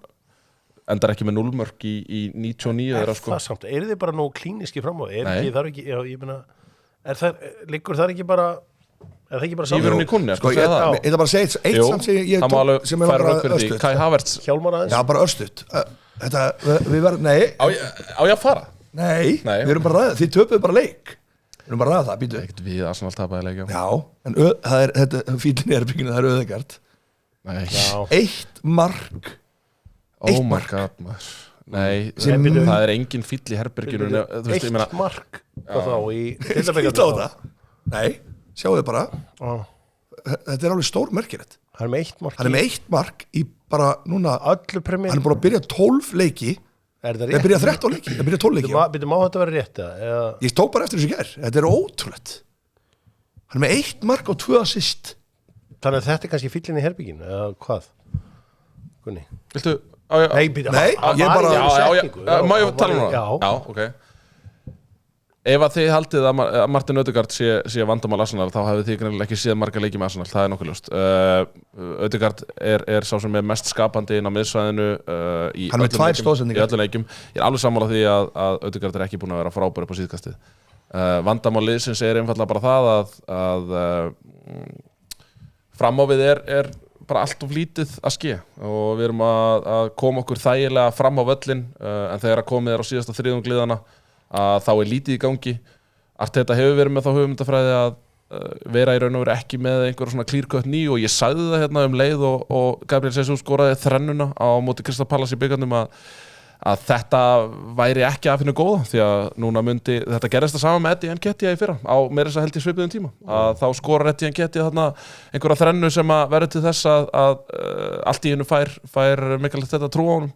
endar ekki með 0 mörk í 99 þeirra sko. Það samt, þið bara nógu klíniski fram á? Ég meina, liggur það ekki bara Er það ekki bara Ífurinn í kunni, sko, ég ætla bara að segja eitt samt sem ég var bara örstutt. Kai Havertz. Hjálmar aðeins. Já, bara örstutt. Þetta, við verðum, nei. Á ég að fara? Nei, við erum bara að ræða, þið töpuðu bara leik. Við erum bara að ræða það, býtu. Ekkert við Arsenal tapaði leik, já. En það er, þetta fílinn í herbygginu, það er Ødegaard. Nei. 1 mark. Oh my god, maður. Nei, það er engin fíll í herbygginu. 1 mark, hvað þá, í deildabikarnum. Nei. Sjáu þið bara, þetta er alveg stór merkilegt. Hann er með 1 mark. Hann er með 1 mark í bara núna, öllu premjör. Hann er búin að byrja 12 leiki. Er það rétt? Það byrja 13 leiki, það byrja 12 leiki. Býtum á þetta að vera rétt, eða? Ég tók bara eftir þessu gær, þetta er ótrúlegt. Hann er með 1 mark og 2 assist. Þannig að þetta er kannski fíllinn í herbygginu, eða hvað? Gunni? Viltu? Nei, ég bara... Má ég tala núna? Já, ok. Ef að þið haldið að Martin Ødegaard sé vandamál Arsenal þá hafið þið greinilega ekki séð marga leiki með Arsenal, það er nokkuð ljóst. Ødegaard er sá sem er mest skapandi inn á miðsvæðinu í öllum leikjum. Ég er alveg sammála því að Ødegaard er ekki búin að vera frábær upp á síðkastið. Vandamál liðsins er einfallega bara það að framávið er bara allt of lítið að ske og við erum að koma okkur þægilega fram á völlin en þegar að komið á síðasta þriðjung liðana að þá er lítið í gangi. Arteta hefur verið með þá hugmyndafræði að vera í raun og veru ekki með einhver svona clear-cut ný og ég sagði það hérna leið og Gabriel Jesus skoraði þrennuna á móti Crystal Palace í bikarnum að þetta væri ekki að finna góða því að núna þetta gerðist það sama með Eddie Nketiah í fyrra á meira þess að held í svipuðum tíma að þá skorar Eddie Nketiah þarna einhverja þrennu sem að verður til þess að allt í hennu fær mikilvægt þetta trú á honum.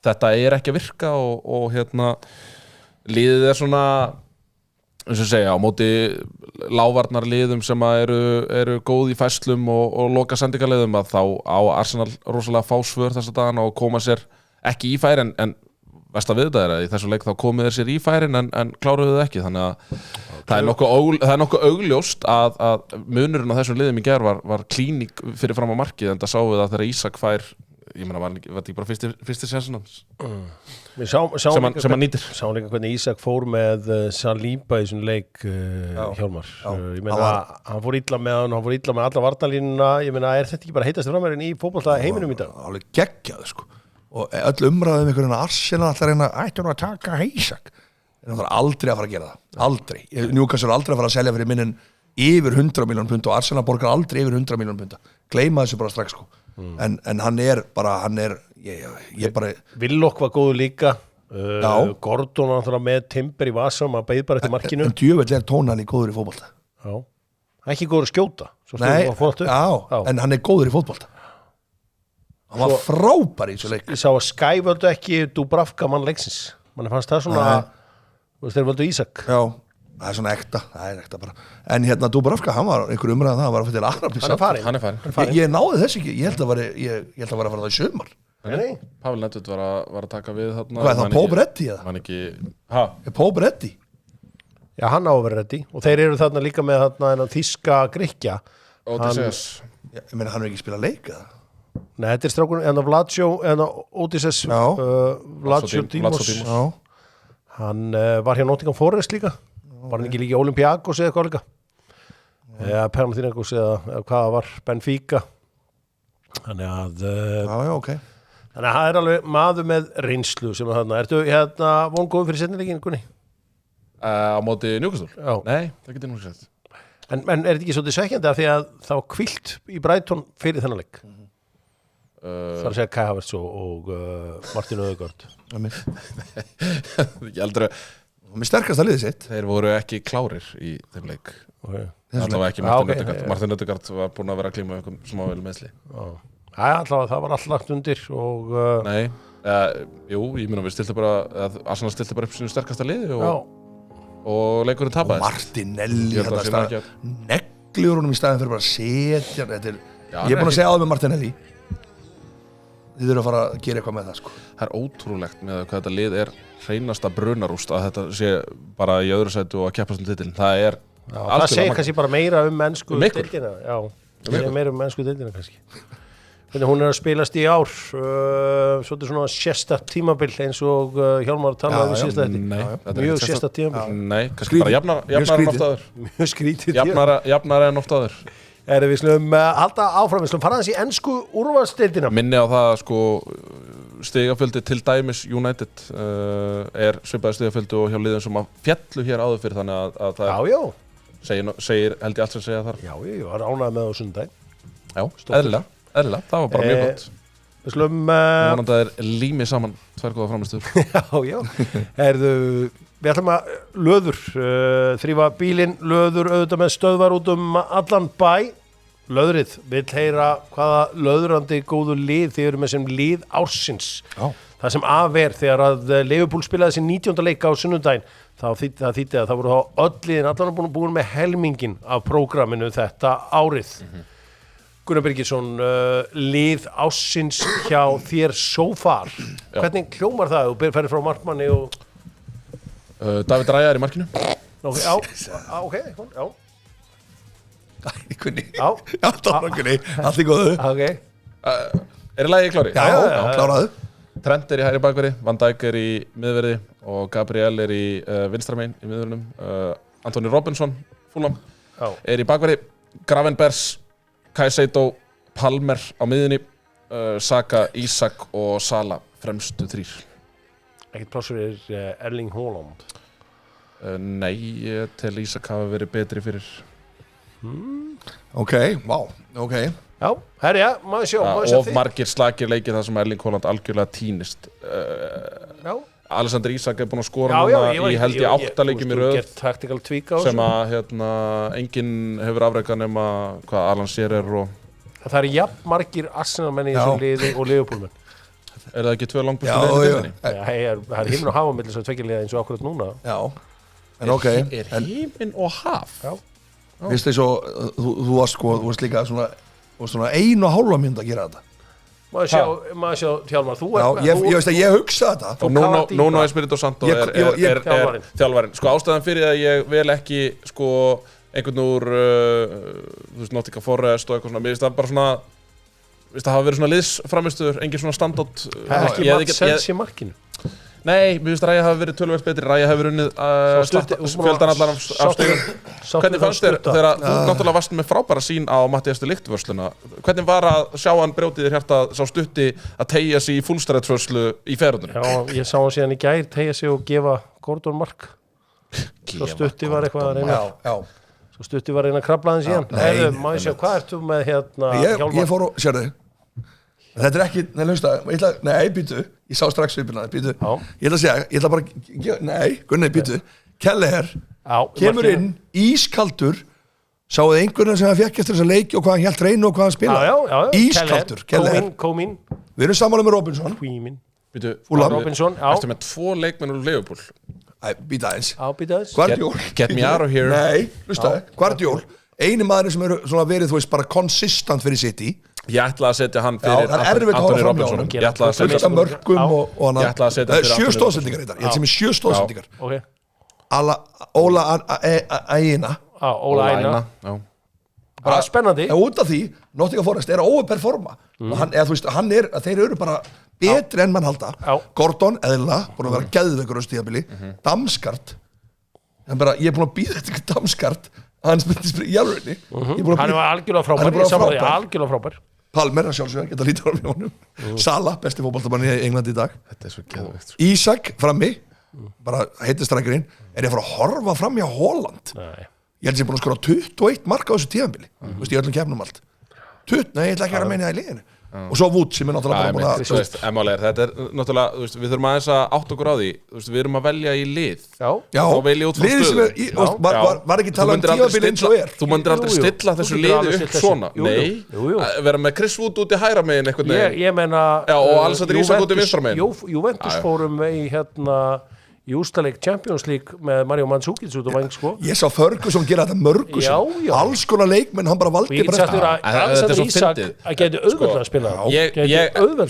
Þetta er ekki að virka og hérna liðið er svona eins og segja, á móti lávarnarliðum sem að eru góð í fæslum og loka sendingarliðum að þá á Arsenal rosalega fá svör þessa dagana og koma sér ekki í færin en versta við þetta að í þessu leik þá komið þeir sér í færin en kláruðu þau ekki þannig að það er nokkuð augljóst að munurinn á þessum liðum í gær var klíning fyrir fram á markið en það sáum við að þegar Ísak fær ég meina var þetta ekki bara fyrsti sensun hans sem hann nýtir Sáum líka hvernig Ísak fór með Saliba í þessum leik Hjálmar ég meina hann fór illa með alla varnarlínuna ég meina þetta ekki bara heitast framherinn í fótbolta heiminum í dag alveg geggjað sko og öll umræðum einhvern Arsenal alltaf reyna ættum að taka Ísak en það er aldrei að fara að gera það aldrei, Newcastle er aldrei að fara að selja fyrir minnin yfir 100 milljón pund og Arsenal borgar aldrei yfir 100 milljón pund gleyma þessu bara strax sko en hann er bara ég bara Willock var góður líka Gordon var náttúrulega með Timber í vasa maður beið bara eftir markinu en djöfull Tonali góður í fótbolta ekki góður að skjóta en hann er góður í fótbolta hann var frábær í þessu leik ég sá að Sky völdu ekki Dubravka mann leiksins mann fannst það svona þeir völdu Ísak það er svona ekta, það er ekta bara en hérna Dubravka, hann var einhver umræðan það var að fyrir Arab hann er farin ég náði þess ekki, ég held að vera að fara það í sumar Pavel Nedved var að taka við þarna hvað er það, Pope Reddy eða? Er Pope Reddy? Já, hann á að vera reddi og þeir eru þarna líka með þarna þýska Grikkja Odysseus ég meina hann er ekki spilað leik eða? Nei, þetta er strákunum en Vladsjó en Odysseus Vladsjó Dímos hann var hjá Nottingham Forest líka var hann ekki líka í Olympiakos eða eitthvað líka eða Panathinaikos eða hvað það var Benfica þannig að okay. þannig að það er alveg maður með reynslu sem að þarna ertu hérna vongóður fyrir setnileikin Gunni? Á móti Newcastle? Já. Nei, það getur nú sett en er þetta ekki svolítið svekkjandi af því að það var hvílt í Brighton fyrir þennan leik þar að segja Kai Havertz og Martin Ødegaard ég heldur að með sterkasta liðið sitt þeir voru ekki klárir í þeim leik allavega ekki Martin Ødegaard var búin að vera að klíma eitthvað smável meðsli allavega það var alltaf lagt undir og nei, jú, ég meina við stiltum bara Arsenal stilti bara upp sinu sterkasta liði og leikurinn tapaði og Martinelli negliður honum í staðin fyrir bara að setja ég er búin að segja á það með Martinelli þið þurfum að fara að gera eitthvað með það sko. Það er ótrúlegt með hvað þetta lið er hreinasta brunarúst að þetta sé bara í öðru sætu og að keppast um titilin. Það er það segir kannski bara meira mennsku deildina. Meira mennsku deildina kannski. Þannig hún er að spilast í ár svolítið svona sérstakt tímabil eins og Hjálmar talaði við síðast þetta. Mjög sérstakt tímabil. Nei, kannski bara jafnara en oft áður. Mjög skrítið. Jafnara en oft áður. Við slum halda áfram, við slum fara þessi ensku úrvalsdeildina. Minni á það sko stigafjöldi til dæmis United er svipaði stigafjöldi og hjá liðum sem að fjallu hér áður fyrir þannig að það segir held ég allt sem segja þar. Já, ég var ánægð með á sundaginn. Já, eðlilega, það var bara mjög gott. Við slum vonandi að þeir lími saman tvær góða framistöður. Já. Við ætlum að löður, þrýfa bílinn, löður auðvitað með stöðvar út allan bæ. Löðrið vill heyra hvaða löðrandi góðu lið þið eru með sem lið ársins. Það sem af þegar að Liverpool spilaði sin 19. leik á sunnudaginn, það þýtti að það voru þá öll liðin allan búin með helmingin af prógraminu þetta árið. Gunnar Birgisson, lið ársins hjá þér so far. Hvernig hljómar það? Þú ferði frá markmanni og... David Raya er í markinu. Ok. Allt í góðu. Er í lagi klári? Já, kláraðu. Trent er í hægri bakverði, Van Dijk er í miðverði og Gabriel er í vinstramein í miðverðinum. Anthony Robinson, Fulham, er í bakverði. Gravenbergs, Caicedo, Palmer á miðjunni, Saka, Isak og Sala fremstu þrír. Ekkert plássur Erling Haaland? Nei, ég tel Isak hafa verið betri fyrir. Ok. Já, herja, maður sjá of margir slakir leikir þar sem Erling Haaland algjörlega týnist. Alexander Isak er búinn að skora núna í held í 8 leikjum í röð sem að enginn hefur afrekað nema hvað Alan Shearer og... Það er jafn margir Arsenal-menn í þessu liði og Liverpool-menn. Er það ekki 2 langbæstu liðin í deildinni? Það er himn og hafa millir svo tvekja liða eins og akkurat núna. Já. En ok, Er himinn og haf? Já. Vist þess að þú varst sko, þú varst líka svona 1,5 mínútur að gera þetta. Maður sjá Hjálmar, þú Já, ég veist að ég hugsa þetta. Og Nuno Espirito Santo er þjálfarinn. Sko ástæðan fyrir að ég vel ekki sko einhvern úr þú veist, Nottingham Forest og eitthvað svona, mér finnst það bara svona það hafa verið svona liðsframistur, engin svona standátt. Ekki Mats Sels í markinu. Nei, mér finnst að Ræja hafi verið töluvert betri. Ræja hefur unnið fjöldan allar af stigum. Hvernig fannst þér þegar þú náttúrulega varst með frábæra sín á Matthías de Ligt vörsluna? Hvernig var að sjá hann brjótið þér hjarta sá Stutti að teygja sig í fullstæðsvörslu í ferðunni? Já, ég sá hann síðan í gær teygja sig og gefa Gordon mark. Svo Stutti var eitthvað að reyna. Já. Svo Stutti var að reyna að krafla hann síðan. Nei, maður sjá, hvað ertu með hérna Hjálmar? Ég fór og, sérðu, þetta er ekki, nei, býtu, ég sá strax svipina, býtu, ég ætla að segja, ég ætla bara, nei, Gunni, býtu, Kelleher, kemur inn, ískaldur, sáuð einhvern sem hann fekk eftir þessa leiki og hvað hann hélt reynu og hvað hann spilaði. Já, ískaldur, Kelleher. Komín. Við erum sammála með Robinson. Býtu, Robinson, já. Ertu með 2 leikmenn úr Liverpool? Býta eins. Guardiol. Get me out of here. Nei, hlustaði, Guardiol, eini maður sem eru svona verið, þú veist, bara konsistant fyrir City. Ég ætla að setja hann fyrir Anthony Robinson. Ég ætla að setja mörgum og hann. Ég ætla að setja fyrir 7 stóðsendingar í þetta. Ég ætla sem er 7 stóðsendingar. Óla Aina. Óla Aina. Bara spennandi. Út af því, Nottingham Forest er að overperforma. Þeir eru bara betri enn mann halda. Gordon, eðlilega, búin að vera geðveikur á stíðabili. Damskart. Ég er búin að býða þetta ekki Damskart. Hann spyrir í alvegni. Hann var algjörlega frábær. Palmer, sjálfsögur, geta lítið á honum. Salah, besti fótboltamann í Englandi í dag. Þetta er svo geðveikt. Ísak, frammi, bara heitistrækirinn, er ég að fara að horfa fram hjá Holland. Nei. Ég held að ég er búin að skora 21 mark á þessu tíðanbili. Þú veist, í öllum keppnum allt. Nei, ég ætla ekki að vera að meina það í liðinu. Og svo Wood sem er náttúrulega bara búin að þetta er náttúrulega, við þurfum aðeins að átta okkur á því, við erum að velja í lið. Já, þá velja út frá stöðu. Var ekki talað um tímabili eins og er. Þú myndir aldrei stilla þessu liði upp svona. Nei, vera með Chris Wood út í hægra megin einhvern veginn. Ég meina og Alexander Isak út í vinstra megin. Juventus fórum í úrstaleik Champions League með Mario Mandzukic út á væng sko. Ég sá Ferguson gera þetta mörgusum. Alls konar leikmenn, hann bara valdi bara Alexander Isak að geti auðveldlega að spila.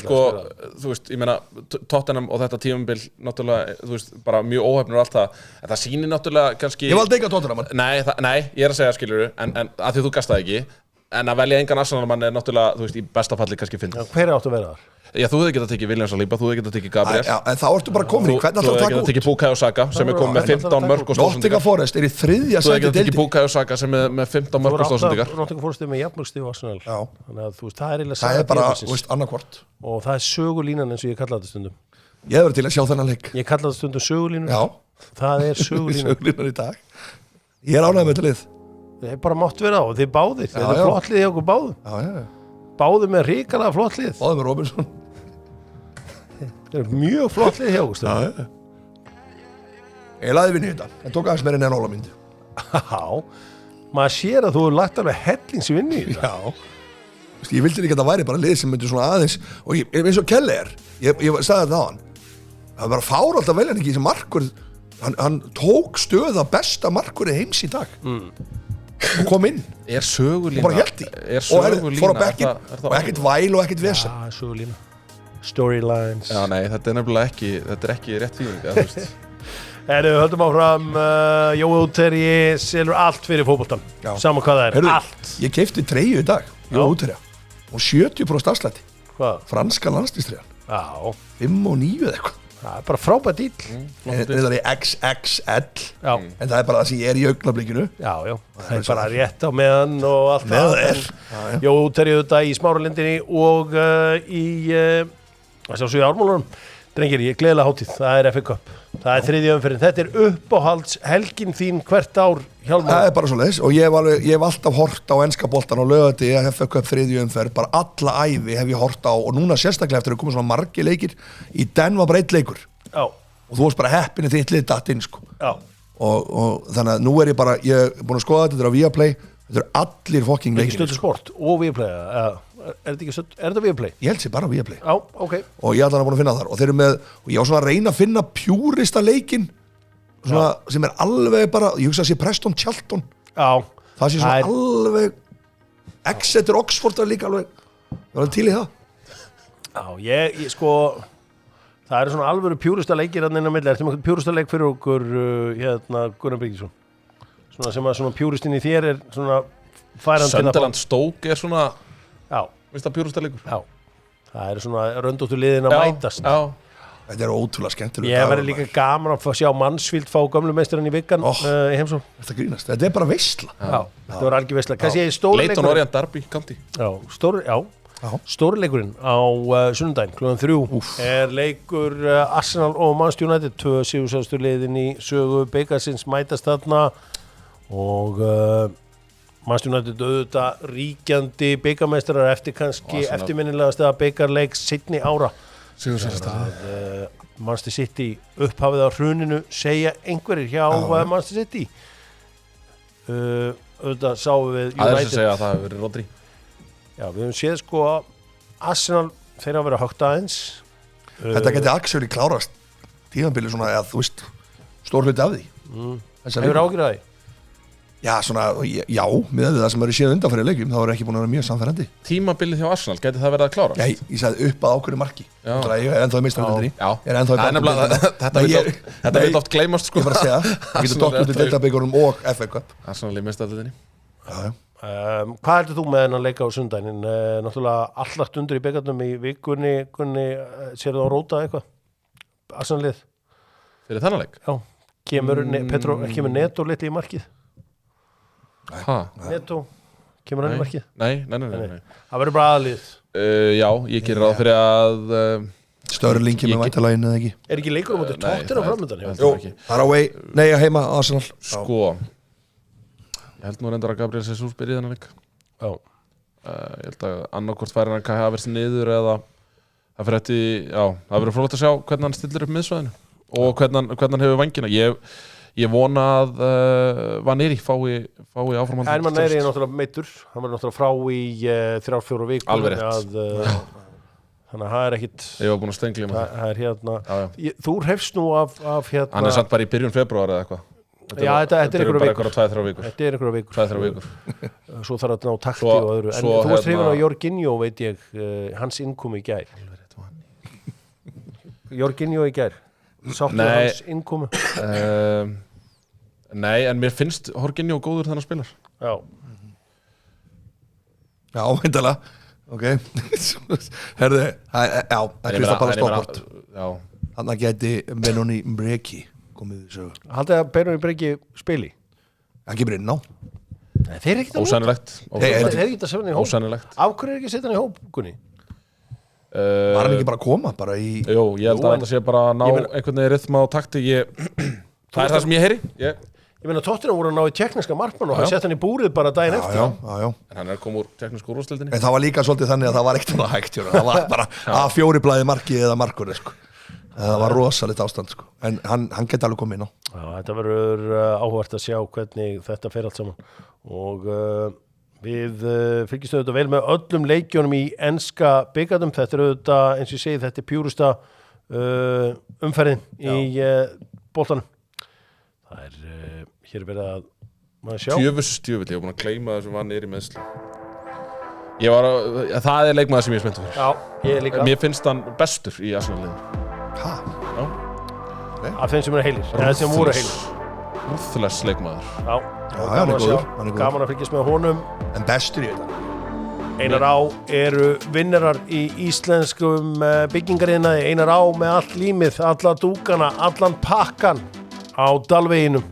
Sko, þú veist, ég meina Tottenham og þetta tímabil náttúrulega, þú veist, bara mjög óhefnur og allt það. En það sýnir náttúrulega kannski Ég valdi ekki að Tottenham. Nei, ég er að segja, skilurðu, en að því þú gastaði ekki. En að velja engan Arsenal-mann er náttúrulega, þú veist, í besta falli kannski fyndið. Hver áttu að vera þar? Já, þú hefði getað tekið Williams Saliba, þú hefði getað tekið Gabriel. En þá ertu bara komin í hvernig alltaf að taka út. Þú hefði getað tekið Bukayo Saka sem er komið með 15 mörg og stóðsendingar. Nottingham Forest er í 3. sæti deildinni. Þú hefði getað tekið Bukayo Saka sem er með 15 mörg og stóðsendingar. Nottingham Forest er með jafnmörgstig og Arsenal. Þannig að þú veist, það er eiginlega það er bara, þú veist, annarkvort. Og það er sögulínan eins og ég kalla þetta stundum. Ég hefur til að sjá þennan leik. Ég kalla þetta stundum sögulínu. Já. Það er sögulínan. Sögulínan í dag. Ég er ánægður með þetta lið. Það er bara mátt vera á, þið báðir. Þetta er flott lið hjá okkur báðum. Já. Báðir með hrikalega flott lið. Báðir með Robinson. Það er mjög flott lið hjá okkur. Já. Ég laði vinni í þetta. Það tók aðeins meira en Óla myndi. Já. Maður sér að þú hefur lagt alveg hellingsvinni í þetta. Já. Ég vildi ekki að það væri bara lið sem myndi svona aðeins og eins og Kelleher. Ég sagði þetta á hann. Það var fár alltaf veljan ekki sem markur. Hann tók stöða besta markur í heims í dag. Og kom inn. Er sögulína. Og bara held í. Og fór á bekkinn. Og ekkert væl og ekkert vesen. Já, sögulína. Storylines. Já, nei, þetta er nefnilega ekki, þetta er ekki rétt þýðing, höldum áfram, Jói Útherji selur allt fyrir fótboltan. Sama hvað það er. Allt. Ég keypti treyju í dag, Jói Útherja. Og 70% afslætti. Hvað? Franska landslýstreyjan. Já. 5 og 9 eða eitthvað. Það er bara frábært dýl. Það er í XXL. Já. En það er bara það sem ég er í augnablikinu. Já. Það er bara rétt á meðan og allt það. Jói Útherji auðvitað í Smáralindinni og í Ármálunum. Drengir, ég gleðilega hátíð. Það er FA Cup. Það er 3. umferðin. Þetta er uppáhalds helgin þín hvert ár, Hjálmar. Það er bara svoleiðis og ég hef alltaf hort á enska boltan og lögati að FA Cup 3. umferð. Bara alla ævi hef ég hort á og núna sérstaklega eftir að koma svona margir leikir. Í den var bara 1 leikur. Já. Og þú varst bara heppin þitt lið datt inn, sko. Já. Og þannig að nú er ég búin að skoða þetta á Viaplay. Þetta eru allir fucking leikir. Ekki Stöðu Sport og Viaplay. Er þetta Viaplay? Ég held sér bara Viaplay. Já, ok. Og ég ætla að búin að finna þar og þeir eru með, og ég á svona að reyna að finna pjúrista leikinn svona, sem alveg bara, ég hugsa að sé Preston Charlton Já, það sé svona alveg Exeter Oxford er líka alveg til í það Já, ég sko það eru svona alvöru pjúrusta leikir inn á milli, ertu með pjúrusta leik fyrir okkur Gunnar Birgisson svona sem að svona pjúrustinn í þér er svona færandi Sunderland Stoke svona Já, veist það pjúrusta leikur? Já, það eru svona röndóttu liðin að mætast Já, þetta er ótrúlega skemmtilega Ég verði líka gaman að sjá Mansfield fá gömlu meistarinn í vikan í heimsókn Þetta grínast, þetta er bara veisla Já, þetta var algjör veisla Kannski ég stórleikur Leighton Orient Derby, County Stórleikurinn á sunnudaginn klukkan 3 er leikur Arsenal og Manchester United 2 sigursæðustu liðin í sögu bikarsins mætast þarna og Manchester United auðvitað ríkjandi bikarmeistarar eftir kannski eftirminnilegast að bikarleik seinni ára Manchester City upphafið á hruninu segja einhverjir hjá Manchester City auðvitað sáum við United Aðeins að segja að það hefur verið Rodri Já, við höfum séð sko Arsenal þeirra að vera högt aðeins Þetta geti actually klárast tíðanbili svona, eða þú veist stór hluti af því Hefur ágjörð að því? Já, svona, já, með það sem eru séð undanfæri leikjum þá er ekki búin að vera mjög samfærandi Tímabilið hjá Arsenal, geti það verið að klárast? Nei, ég sagði upp að ákveðnu marki Ég er ennþá í meistardeildinni Já, Ég er ennþá í Þetta vil oft gleymast sko Ég bara að segja, það getur doppelt í deildabikurum og FA Cup Arsenal í meistardeildinni Hvað heldur þú með hennan leika á sundaginn? Náttúrulega allagt undir í byggarnum í vikunni sér þú að róta eitthvað? Arsenal-lið Fyrir þennan leik? Já, kemur Neto litli í markið? Neto, kemur hann í markið? Nei Það verður bara aðlið Já, ég gerir ráð fyrir að Störlingi með væntalægin eða ekki Er ekki leikur á móti tóttir á framöndan? Jú, það er away, nei að heima Arsenal Sko Ég held nú reyndar að Gabriel Jesus byrja þennan leik Já Ég held að annarkvort færi hann Kai Havertz niður eða það fyrir eftir, já, það verður frólægt að sjá hvernig hann stillir upp miðsvæðinu og hvernig hann hefur vængina Ég vona að Vaneri fái áframhald Hermann Vaneri er náttúrulega meiddur hann var náttúrulega frá í 3-4 vikur Alveg rétt Þannig að það er ekkit Ég var búin að stengla Það er hérna Þú hrefst nú af hérna Hann er samt bara í byrjun febrúar eða eitthvað Já, þetta er einhverja vikur Þetta er einhverja vikur 2-3 vikur Svo þarf að ná takti og öðru En þú varst hrifin á Jorginho, veit ég hans innkomi í gær Jorginho í gær Sáttu hans innkomi Nei, en mér finnst Jorginho góður þannig að spilar Já, veintilega Ok Herðu, já, það er bara stopport Þannig að geti Benoni Mbreki komið í sögu Haldið að Benoni Mbreki spili? Hann kemur inn á Nei, þeir eru ekkert Ósænilegt Þeir eru ekkert að sögna í hóp Ósænilegt Af hverju er ekki að setja hann í hóp, Gunni? Var hann ekki bara að koma? Bara í Jú, ég held að þetta sé bara að ná einhvern veginn rytma og takti Það er það sem ég heyri Ég meina Tottenham voru að ná í tekniska markmann og hann sett hann í búrið bara daginn eftir Já En hann er komið úr teknisku úrvalsdeildinni En það var líka svolítið þannig að það var ekkert hægt það var bara A4 blaði marki eða markur sko. Það var rosalegt ástand sko. En hann geti alveg komið inn á Þetta verður áhugavert að sjá hvernig þetta fer allt saman og við fylgjumst auðvitað vel með öllum leikjónum í enska bikarnum þetta er auðvitað, eins og ég segi, þetta er pjúrusta umferðin í boltanum það er hér verið að maður sjá Djöfull, ég var búin að gleyma þessum Vaneri í meðsli það er leikmaður sem ég er spenntur fyrir Já, ég líka Mér finnst hann bestur í Arsenal-liðinu Af þeim sem eru heilir eða sem voru heilir Ruthless leikmaður hann er góður Gaman að fylgjast með honum En bestur í þetta Einar Á eru vinnarar í íslenskum byggingariðnaði Einar Á með allt límið, alla dúkana, allan pakkan á Dalveginum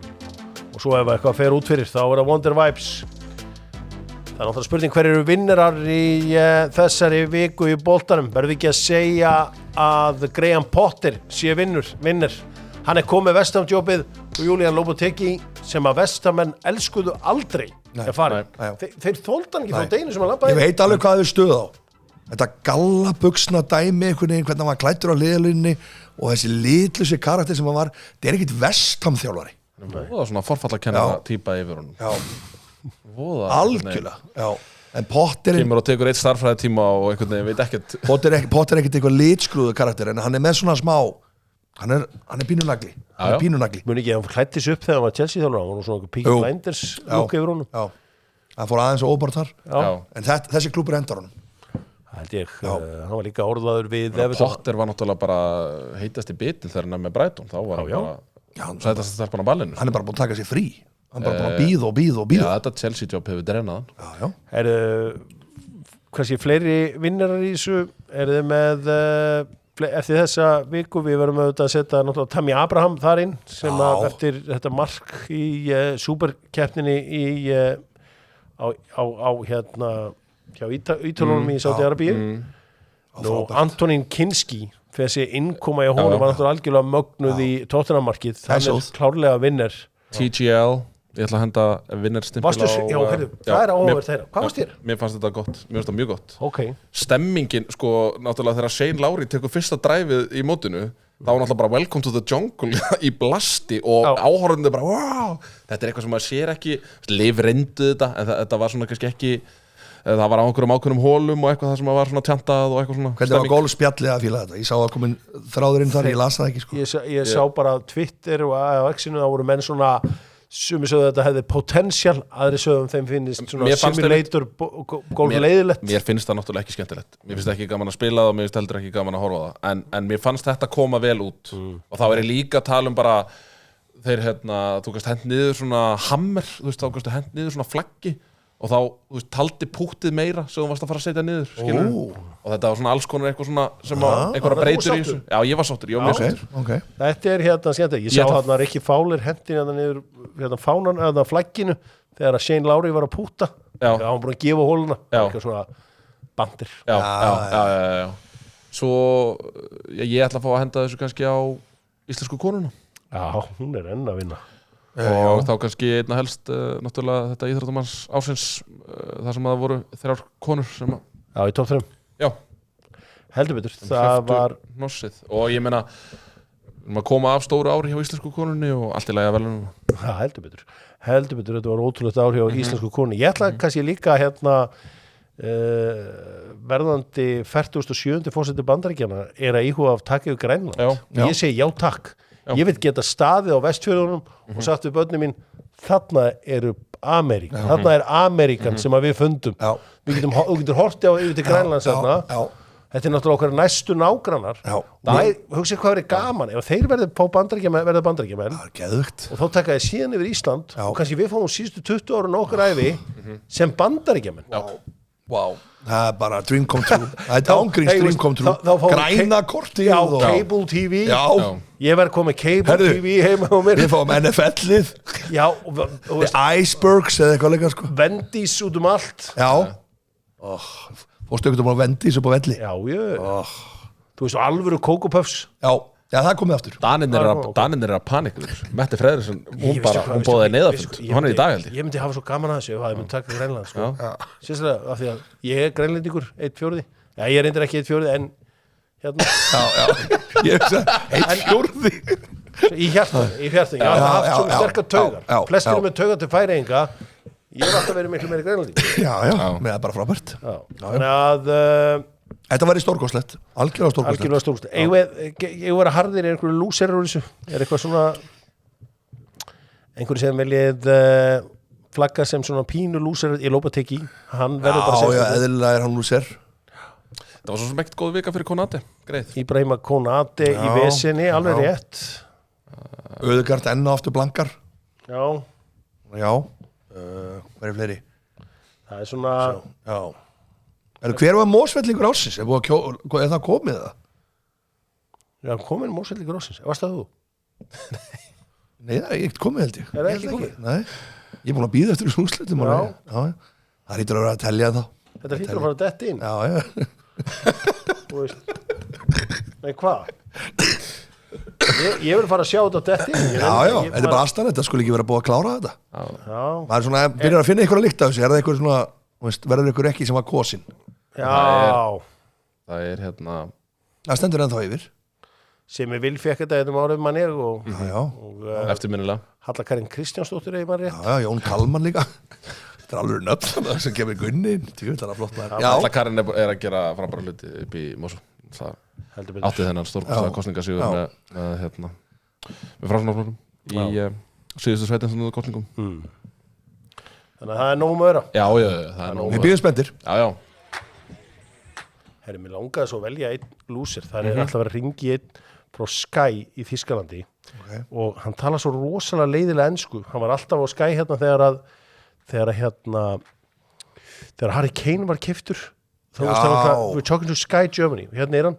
og svo ef eitthvað fer út fyrir þá er það Wonder Vibes Það er náttúrulega spurning hver eru vinnarar í þessari viku í boltanum verður ekki að segja að Graham Potter sé vinnur hann er komið West Ham jobbið og Julian Lopetegui sem að West Ham menn elskuðu aldrei er farin þeir þoldu hann ekki frá deginu sem hann labbaði Ég veit alveg hvað þau stuð á þetta gallabuxna dæmi hvernig hann var klæddur á liðalínunni og þessi litlusi karakter sem hann var það er ekkit West Ham þjálfari Það var svona forfallakennara típa yfir honum Algjörlega En Potter kemur og tekur eitt starffræði tíma og einhvern veginn veit ekkert Potter er ekkert eitthvað litskrúðu karakter en hann er með svona smá Hann er pínunagli. Hann er pínunagli. Muni ekki, hann klættis upp þegar hann var Chelsea þjálfari, hann var svona Peaky Blinders lúk yfir honum. Já, hann fór aðeins óbart þar. Já. En þessi klúbur endar honum. Held ég, hann var líka orðaður við Potter var náttúrulega bara heitast í bitin þegar hann er með Brighton, þá var hann bara sætast að stelpa á ballinu. Hann er bara búin að taka sér frí. Hann er bara búin að bíða. Já, þetta Chelsea-jobb hefur drenað hann. Kannski fleiri vinnarar í þessu, þið með eftir þessa viku, við verum auðvitað að setja náttúrulega Tammy Abraham þar inn sem að eftir þetta mark í superkeppninni á hérna hjá Ítölunum í Sádi-Arabíu. Antonín Kinski, þessi innkoma í honum var náttúrulega algjörlega mögnuð í Tottenham-markið. Það er klárlega vinner. TGL, ég ætla að henda vinnerstimpil á... það er áhugavert þeirra. Hvað varst þér? Mér fannst þetta gott, mér fannst þetta mjög gott. Okay. Stemmingin, sko, náttúrulega þegar Shane Lowry tekur fyrsta dræfið í mótinu, þá var náttúrulega bara welcome to the jungle í blasti og áhorfandi bara, wow, þetta er eitthvað sem maður sér ekki, Liv reyndu þetta, en þetta var svona kannski ekki, það var á einhverjum ákveðnum hólum og eitthvað það sem var svona tjantað og eitthvað svona. Hvernig var golfspjallið að fíla þetta? Ég sá að komin þráðurinn þar, ég las það ekki, sko. Ég sá bara Twitter og á X-inu, það voru menn svona sumi sögðu að þetta hefði potential, aðri sögðum þeim finnist svona simulator golf leiðilegt. Mér finnst það náttúrulega ekki skemmtilegt. Mér finnst ekki gaman að spila það og mér finnst heldur ekki gaman að horfa á það. En mér fannst þetta koma vel út. Og þá er ég líka að tala bara þeir þú kannst hent niður svona hammer, þú veist, þá kannst hent niður svona flaggi og þá, þú veist, taldi púttið meira sem þú varst að fara að setja niður, skilur. Og þetta var svona alls konar eitthvað svona sem einhverja breytur í þessu. Já, ég var sáttur, ég var mjög sáttur. Okay. Þetta er skemmt. Ég sá hérna Rikki Fowler hendin hérna niður hérna fánan, eða flagginu þegar að Shane Lowry var að púta. Já, hann var búin að gefa hóluna. Eitthvað svona bandir. Já. Svo ég ætla að fá að henda þessu kannski á íslensku konuna. Já, hún er enn að vinna. Og þá kannski einna helst náttúrulega þetta íþróttamanns ársins þar sem það voru 3 konur sem að... Já, í top 3. Já. Heldur betur, það var... Nossið. Og ég meina, maður koma af stóru ári hjá íslensku konunni og allt í lagi að velunum. Já, heldur betur, þetta var ótrúlegt ári hjá íslensku konunni. Ég ætla kannski líka hérna verðandi 47. forseti Bandaríkjanna er að íhuga af taka yfir Grænland. Ég segi já takk. Ég vil geta staðið á Vestfjörðunum og sagt við börnum mín, þarna eru Amerík, þarna er Ameríkan sem að við fundum. Við getum hortið á yfir til Grænlands þarna. Þetta er náttúrulega okkar næstu nágrannar. Hugsið hvað verið gaman ef þeir verða bandaríkjamenn og þá taka þeir síðan yfir Ísland og kannski við fáum síðustu 20 ára nokkur ævi sem bandaríkjamenn. Wow. Það er bara dream come true. Það er ángríns dream come true. Græna kortið og... Cable TV. Ég verð komið Cable TV heima á mér. Við fáum NFL-ið. Já. The Icebergs eða eitthvað leika, sko. Wendy's út allt. Já. Fórstu ykkur á Wendy's upp á velli. Já, þú veist, alvöru Coco Puffs. Já, það er komið aftur. Daninn er að panika. Mette Freyðriksson, hún bóðaði neyðarfund. Hún er í dag, held ég. Ég myndi hafa svo gaman að þessu ef ég myndi taka Grænland, sko. Sérstaklega, af því að ég er grænlendingur, 1/4. Já, ég er reyndar ekki 1/4, en hérna. Ég hugsa, 1/4. Í hjartanu. Ég haf haft svona sterkar taugar. Flestir eru með taugar til Færeyinga. Ég hef alltaf verið miklu meiri grænlendingur. Já, með það bara frábært. Þannig að... Þetta var í stórkostlegt, algjörlega stórkostlegt. Ég var að harðir einhverju lúserar úr þessu. Er eitthvað svona einhverju sem viljið flagga sem svona pínu lúserar í Lópateki. Hann verður bara sér. Já, eðlilega er hann lúser. Það var svo sem ekkert góð vika fyrir Konate. Greið. Ibrahima Konate í vesinni, alveg rétt. Öðugard enn og aftur blankar. Já. Hvað er fleiri? Það er svona... Já. Hver var Mósvellingur ársins? Er það komið það? Já, komin Mósvellingur ársins. Varst það þú? Nei, það er ekkert komið, held ég. Er það ekki komið? Nei, ég er búin að bíða eftir þessu úrslitum. Það hlýtur að vera að telja þá. Þetta hlýtur að fara dett inn? Já. Nei, hvað? Ég vil fara að sjá þetta dett inn. Já, þetta er bara aðstæðan. Þetta skulle ekki vera búið að klára þetta. Það er svona, byrjar að finna eitthvað að líkta þessu. Er það eitthvað svona, verður eitthvað ekki sem var kosin? Já. Það er hérna... Það stendur ennþá yfir. Sem ég vil fekk þetta árið mann ég og eftirminnilega. Halla Karin Kristjánsdóttir eða rétt. Já, Jón Kalman líka. Þetta er alveg nöfn sem kemur Gunni. Tjóðlega flott maður. Halla Karin er að gera frábæra hluti upp í Mosó. Heldur betur. átti þennan stórkostlega kosningasígur með Framsóknarflokknum í síðustu sveitarstjórnar kosningum. Þannig að það er nóg að vera. Já, það er nóg. Við bíðum spenntir. Já. Herri, mér langaði svo að velja einn lúsir. Það er alltaf að vera að ringi einn frá Sky í Þýskalandi og hann tala svo rosalega leiðilega ensku. Hann var alltaf á Sky hérna þegar Harry Kane var keyptur. We're talking to Sky Germany. Hérna er hann.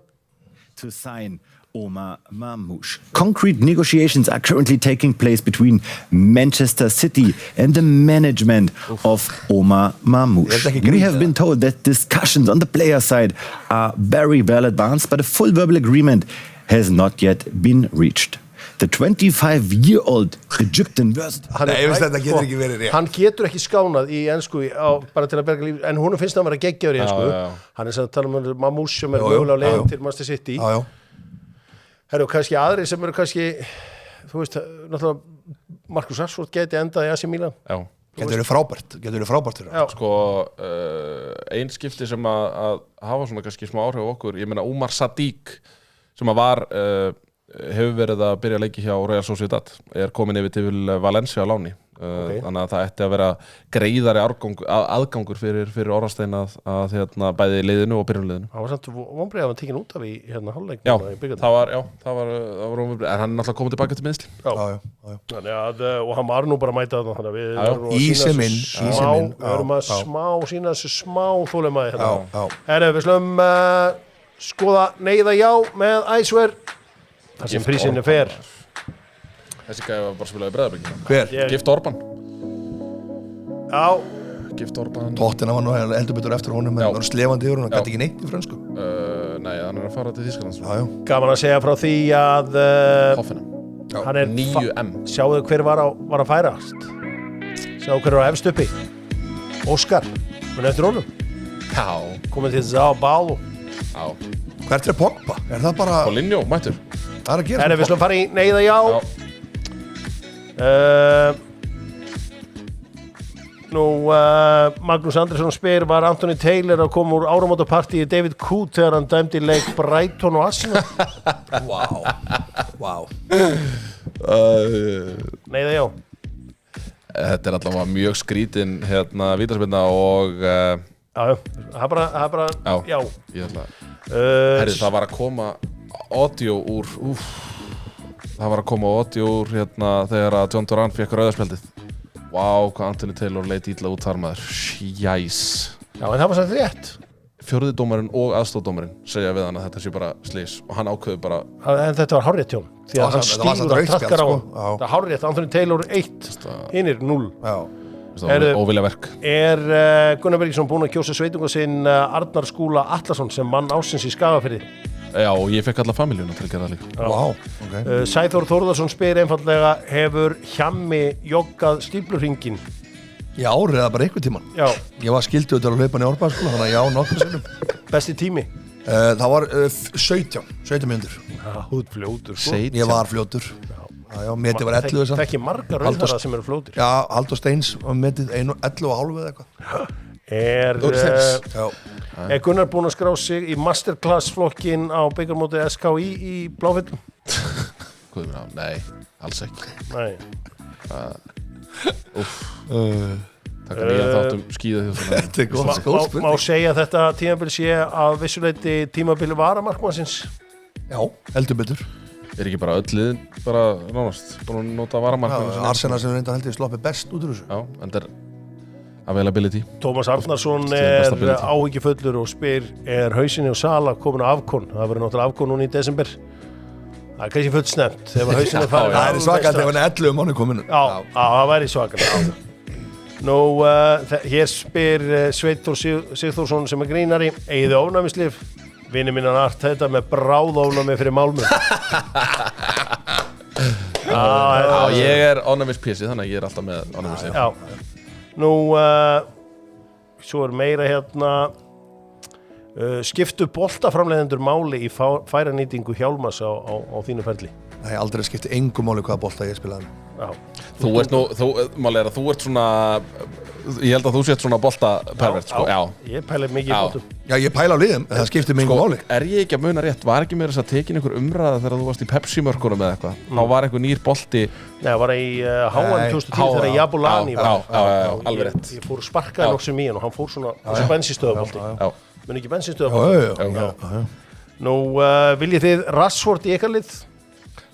To sign Omar Mamouche. Concrete negotiations are currently taking place between Manchester City and the management of Omar Mamouche. We have been told that discussions on the player side are very well advanced, but a full verbal agreement has not yet been reached. The 25-year-old Egyptian Nei, ég veist þetta getur ekki verið rétt. Hann getur ekki skánað í ensku bara til að berga líf, en hún finnst að vera geggjaður í ensku. Hann er sem að tala um Mamouche sem er mögulega á leiðin til Manchester City. Herru, kannski aðri sem eru kannski, þú veist, náttúrulega Marcus Rashford geti endað í AC Milan. Já. Getur verið frábært fyrir hann. Sko, ein skipti sem að hafa svona kannski smá áhrif á okkur, ég meina Umar Sadiq sem að var, hefur verið að byrja að leiki hjá Real Sociedad, er komin yfir til Valencia á láni. Þannig að það ætti að vera greiðari aðgangur fyrir Orrastein að bæði liðinu og byrjunliðinu. Það var samt vonbrigði að hann tekinn út af í hálfleiknum. Já, það var vonbrigði, en hann er alltaf komið tilbaka til meiðsli. Já. Þannig að, og hann var nú bara að mæta þarna, þannig að við erum að sína þessu smá þolinmæði hérna. Herru, við slum skoða neyða já með Æsver. Það sem prísinni fer. Þessi gæði var bara að spila í Breiðabliki. Hver? Gift Orban. Já. Gift Orban. Tottenham var nú heldur betur eftir honum, en hann var slefandi yfir hún, hann gæti ekki neitt í frönsku. Nei, hann er að fara til Þýskalands. Gaman að segja frá því að Hoffenheim. hann er 9M. Sjáðu hver var að færast. Sjáðu hver var efst uppi. Óskar, menn eftir honum. Já. Komið til Sao Paulo. Já. Hvert er Pogba? Er það bara... Paulinho, mættur. Það er að gera. Við slum fara í neyða já. Magnús Andersson spyr, var Anthony Taylor að koma úr áramótapartíi David Coote þegar hann dæmdi leik Brighton og Arsenal? Vá. Neyða já. Þetta er allavega mjög skrítin vítaspyrna og það er bara já. Herri, það var að koma audio úr þegar að John Duran fékk rauðarspjaldið. Vá, hvað Anthony Taylor leit illa út þar maður. Jæs. Já, en það var samt rétt. Fjórði dómarinn og aðstoðdómarinn segja við hann að þetta sé bara slís og hann ákveður bara. En þetta var hárrétt hjón. Því að hann stígur að trakkar á hann. Það var hárrétt, Anthony Taylor 1, hinnir 0. Já. Það var óvilja verk. Gunnar Bergsson búinn að kjósa sveitunga sinn Arnar Skúla Atlason sem mann ársins í Skagafirði? Já, og ég fekk alla familjónu til að gera það líka. Vá, Sæþór Þórðarsson spyr einfaldlega, hefur Hjammi joggað stífluhringin? í ár eða bara einhvern tímann. Já. Ég var skildur til að hlaupa í Árbæðarskóla, þannig að já, nokkuð sinnum. Besti tími? Það var 17 mínútur. Húð fljótur. Ég var fljótur. Já, metið var 11 samt. Það ekki margar rauðara sem eru fljótur. Já, Halldór Steins var metið 11,5 eða eitthvað. Er Gunnar búinn að skrá sig í masterclass flokkin á bikarmóti SKI í Bláfjöllum? Nei, alls ekki. Nei. Takk að nýja þáttum skíða Þetta er góð spurning. Má segja að þetta tímabil sé að vissuleiti tímabili varamarkmannsins? Já, heldur betur. Er ekki bara öll liðin bara nánast búin að nota varamarkmann? Arsenal sem reynda heldur sloppið best út úr þessu. Já, en það er availability. Tómas Arnarsson er áhyggjufullur og spyr, er hausinni og Sala komin á afkon? Það verður náttúrulega afkon núna í desember. Það er kannski fullt snemt þegar hausinni farið. Það er svakalt ef hann er 11 mánuð komin. Já, það væri svakalt. Nú, hér spyr Sveitur Sigþórsson sem er grínari, eigið ofnæmislif? Vinni mín hann art þetta með bráðofnæmi fyrir Malmö. Já, ég er ofnæmispísi, þannig að ég er alltaf með ofnæmislif. Já. Nú, svo er meira hérna, skiptu boltaframleiðendur máli í færanýtingu Hjálmars á þínu ferli? Nei, aldrei skipti engu máli hvaða bolta ég spilaði Já. Þú ert nú, máli er að þú ert svona, ég held að þú sért svona boltapervert, sko, já. Ég pæla mikið í Já. boltum. Já, ég pæla á liðum, en það skipti mig engu máli Er ég ekki að muna rétt, var ekki meira þess að tekin einhver umræða þegar þú varst í Pepsi-mörkunum eða eitthvað? Þá var einhver nýr bolti. Nei, það var í HM 2010 þegar Jabulani Já, alveg rétt. Ég fór sparkaði noksum í hann og hann fór svona þessu bensinstöðabolti. Já. Mun ekki bensinstöðabolti? Já. Nú, viljið þið Rashford í ykkar lið?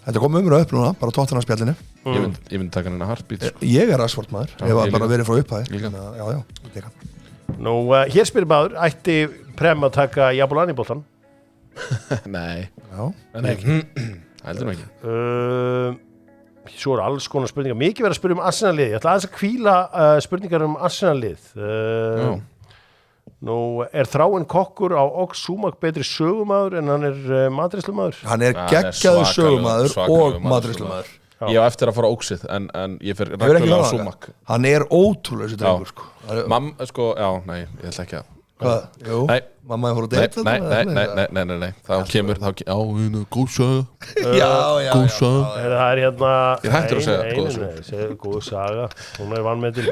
Þetta kom umræða upp núna, bara tóttina spjallinu Ég myndi taka henni að Heartbeat, sko. Ég Rashford maður, ég var ég bara líka. verið frá upphæði Líka. Já, líka Nú, hér spyrir maður, ætti Prem að taka Jabulani-boltan? Nei, Já, heldur nú ekki. Svo eru alls konar spurningar. Mikið verið að spyrja um Arsenal-lið. Ég ætla aðeins að hvíla spurningar um Arsenal-lið. Nú, er Þráinn Kokkur á Oxumak betri sögumadur en hann matreiðslumadur? hann er Hann er geggjaður svakalegur sögumaður og matreiðslumaður. matreiðslumaður Ég á eftir að fara á Óksið, en ég fer Hefur ekki reglulega á farið Sumak. þangað? Hann er ótrúlega þessi drengur sko. Sko, já, nei, ég ætla ekki að. Hvað? Jú, Nei. mamma er fór að Nei, deyta nei, þá kemur, góð saga. Já, Góð saga. Það er hérna... Ég er hættur að segja góð saga. Segðu góð saga. Hún er vanmetin.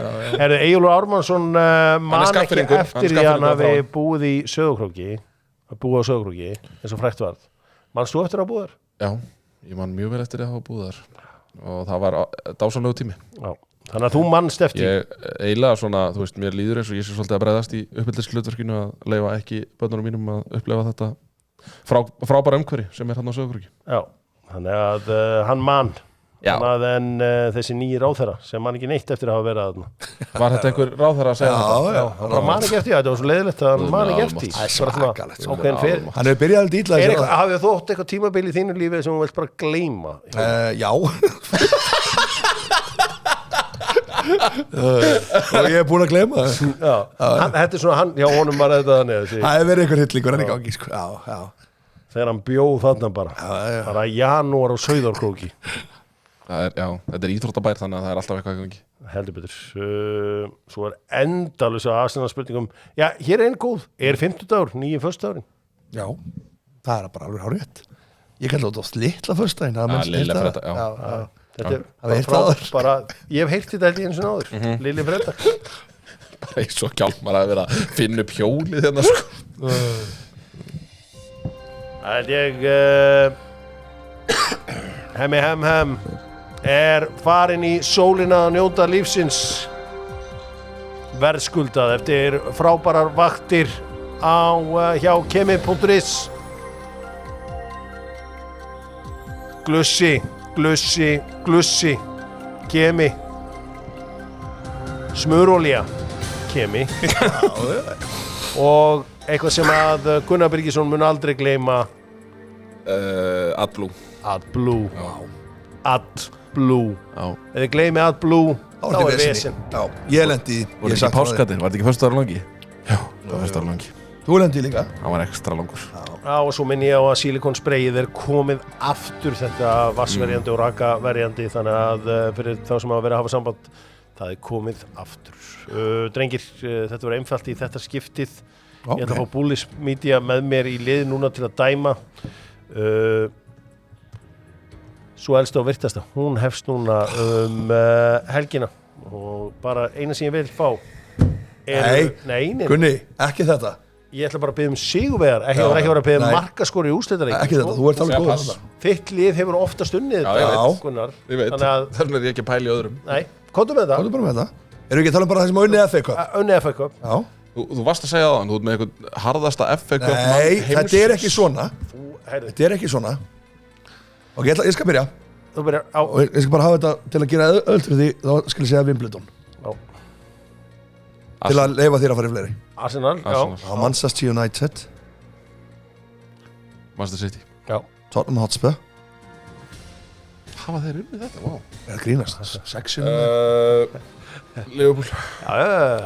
Eyjólfur Ármannsson man ekki Skagfirðingur. eftir því að hann hafi búið í Sauðárkróki. Búið á Sauðárkróki, eins og frækt varð. Manst þú eftir að búið þar? Já, ég man mjög vel eftir að hafa búið þar. Og það var dásamlegu tími. Já. Þannig að þú mannst eftir. Ég eiginlega svona, þú veist, mér líður eins og ég sé svolítið að bregðast í uppeldishlutverkinu að leyfa ekki börnunum mínum að upplefa þetta frábæra umhverfi sem er hann á Sauðárkróki. Já, þannig að hann mann. Já. Þannig að þessi nýji ráðherra sem man ekki neitt eftir að hafa verið að þarna. Var þetta einhver ráðherra að segja þetta? Já, Hann man ekki eftir því, þetta var svo leiðilegt að hann man ekki eftir því. Það er svakalegt, sko. Hann Hann hefur byrjað að dýtla hafið þú átt eitthvað tímabil í þínu lífi sem þú vilt bara gleyma? Já Og ég er búin að gleyma það Já, þetta er svona hann, já honum var þetta þannig Það hefur verið einhver hillingur hann í gangi sko. Já þegar hann bjóð þarna bara bara janúar á Sauðárkróki. Þetta er íþróttabær þannig að það er alltaf eitthvað í gangi. Heldur betur. Svo er endalaus að Arsenal spurningum. Já, hér er einn góð. Er 50 dagur, nýjum föstudagurinn? Já, það er bara alveg hárrétt Ég kalli þetta oft litla föstudaginn Lilla Fredda, já. Þetta er bara ég hef heyrt þetta held ég eins og áður. Lilli Fredda. Bara eins og Hjálmar að vera að finna upp hjólið hérna, sko. Það held ég Hem er farin í sólina að njóta lífsins, verðskuldað eftir frábærar vaktir hjá kemi.is. Glussi Kemi, smurolía Kemi og eitthvað sem að Gunnar Birgisson mun aldrei gleyma, AdBlue. AdBlue. Já. Ef þið gleymi AdBlue þá er vesen. Já, ég lendi Var þetta ekki páskatir? Var þetta ekki föstudagur langi? Já, það var föstudagur langi. Þú lendi líka Hann var ekstra langur. Já, og svo minn ég á að silikonsprayið er komið aftur, þetta vassverjandi og rakaverjandi, þannig að fyrir þá sem hafa verið að hafa samband, það er komið aftur. Drengir, þetta var einfalt í þetta skiptið. Ég ætla að fá Bullis Media með mér í lið núna til að dæma. Svo elsta og virtasta, hún hefst núna helgina og bara eina sem ég vil fá Nei, Gunni, ekki þetta ég ætla bara að biðja um sigurvegar, ekki að vera að biðja um markaskor í úrslitarík. Ekki þetta, þú ert alveg góð þetta Þitt lið hefur oftast unnið þetta, Gunnar. Ég veit, þess vegna er ég ekki að pæla í öðrum. Nei, komdu með Komdu bara með þetta Erum við ekki að tala um bara það sem unnið FA Cup? Unnið FA Cup. Já Þú varst að segja það, þú ert með eitthvað harðasta FA Cup mann Nei, heims. þetta er ekki svona Þetta er ekki svona Og ég skal byrja Þú byrjar á. Og ég skal bara hafa þetta til að gera öll fyrir því Þá skal ég segja Wimbledon Já. Til að leyfa þér að fara í fleiri Arsenal, já. Manchester United Manchester City. Já. Tottenham Hotspur Hafa þeir unnið þetta? Vá. Er það grínast? Sexinu Liverpool. Já,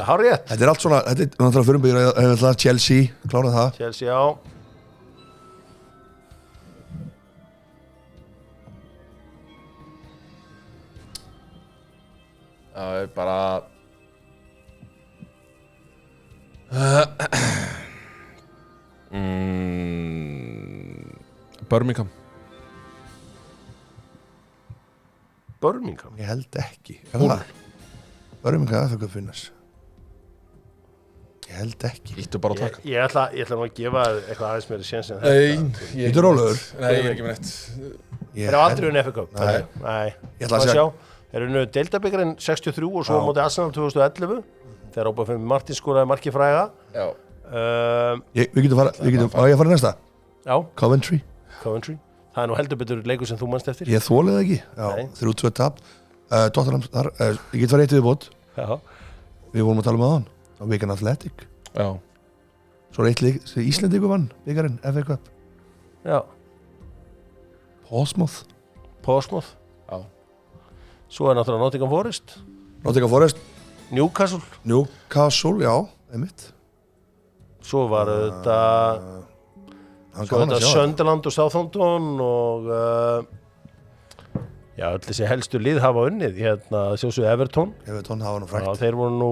hárrétt. Þetta er allt svona Þetta er náttúrulega fyrirbyggir Chelsea, klárað það Chelsea, já. Það er bara Birmingham. Birmingham? Ég held ekki. Birmingham FA Cup vinners. Ég held ekki. Íttu bara að taka. Ég ætla nú að gefa eitthvað aðeins meiri séns en Nei, Þetta er rólegur. Nei, ég er ekki með neitt. Þeir eru aldrei unni FA Cup. Nei. Ég ætla að segja. Þeir eru unni deildabikarinn 63 og svo á móti Arsenal 2011 þegar Róbert Fimm Martins skoraði markið fræga. Já. Við getum fara í næsta. Já. Coventry. Það er nú heldur betur leikur sem þú manst eftir. Ég þólið ekki. Já, 3-2 tap. Tottenham þar, ég get farið eitt viðbót. Já. Við vorum að tala um aðan. Á Wigan Athletic. Já. Svo er eitt leik sem Íslendingur vann, bikarinn, FA Cup. Já. Portsmouth. Já. Svo er náttúrulega Nottingham Forest. Newcastle, já, einmitt. Svo var þetta Sunderland og Southampton og já, öll þessi helstu lið hafa unnið sjálfsögðu Everton hafa nú frægt. Já, þeir voru nú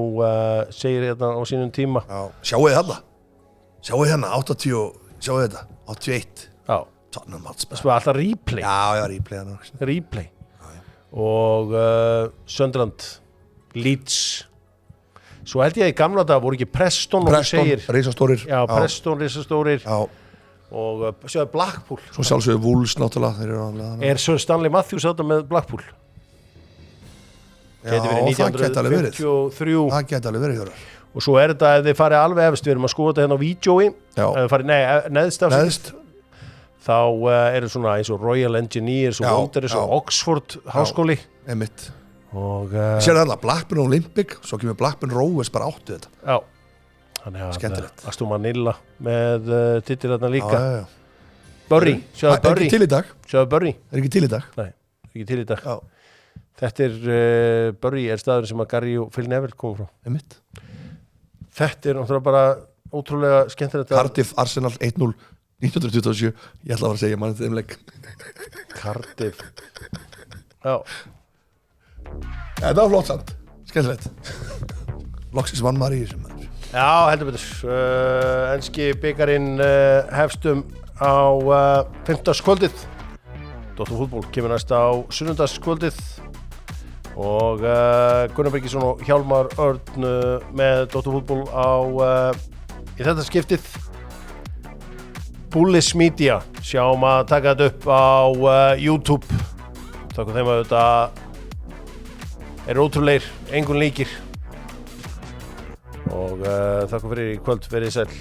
segir á sínum tíma. Já, sjáu þið hérna 80, sjáu þið þetta 81. Já. Tottenham Hotspur. Það var alltaf replay. Já, replay. Og Sunderland, Leeds. Svo held ég að í gamla dag voru ekki Preston risastórir. Já, Preston, risastórir. Já. Og sjáðu Blackpool. Svo sjálfsögðu Wolves náttúrulega. Er Sir Stanley Matthews þetta með Blackpool? Já, það geti alveg verið. 1953. Það geti alveg verið, Hjórar. Og svo er þetta, ef þið farið alveg efst, við erum að skoða þetta hérna á vídeói. Já. Ef þið farið, neðst. Þá eru svona eins og Royal Engineers og Wanderers og Oxford háskóli. Einmitt. Og sér það Blackburn Olympic, svo kemur Blackburn Rovers bara áttu þetta. Já. Þannig að skemmtilegt. Aston Manilla með titil þarna líka. Já. Bury, sjáðu Bury. Er ekki til í dag? Sjáðu Bury. Er ekki til í dag? Nei, ekki til í dag. Já. Þetta Bury er staður sem að Gary og Phil Neville komum frá. Einmitt. Þetta náttúrulega bara ótrúlega skemmtilegt. Cardiff Arsenal 1-0 1927. Ég ætla að segja mann þeim leik. Cardiff. Já. Þetta var flott samt. Skemmtilegt. Loksins vann maður í þessum maður. Já, heldur betur. Enski bikarinn hefstum á fimmtudagskvöldið. Dóttarfútból kemur næst á sunnudagskvöldið og Gunnar Birgisson og Hjálmar Örn með Dóttarfútból í þetta skiptið. Bullis Media sjáum að taka þetta upp á YouTube. Takk þeim að þetta er ótrúleir, engun líkir og þakka fyrir í kvöld, verið sæl.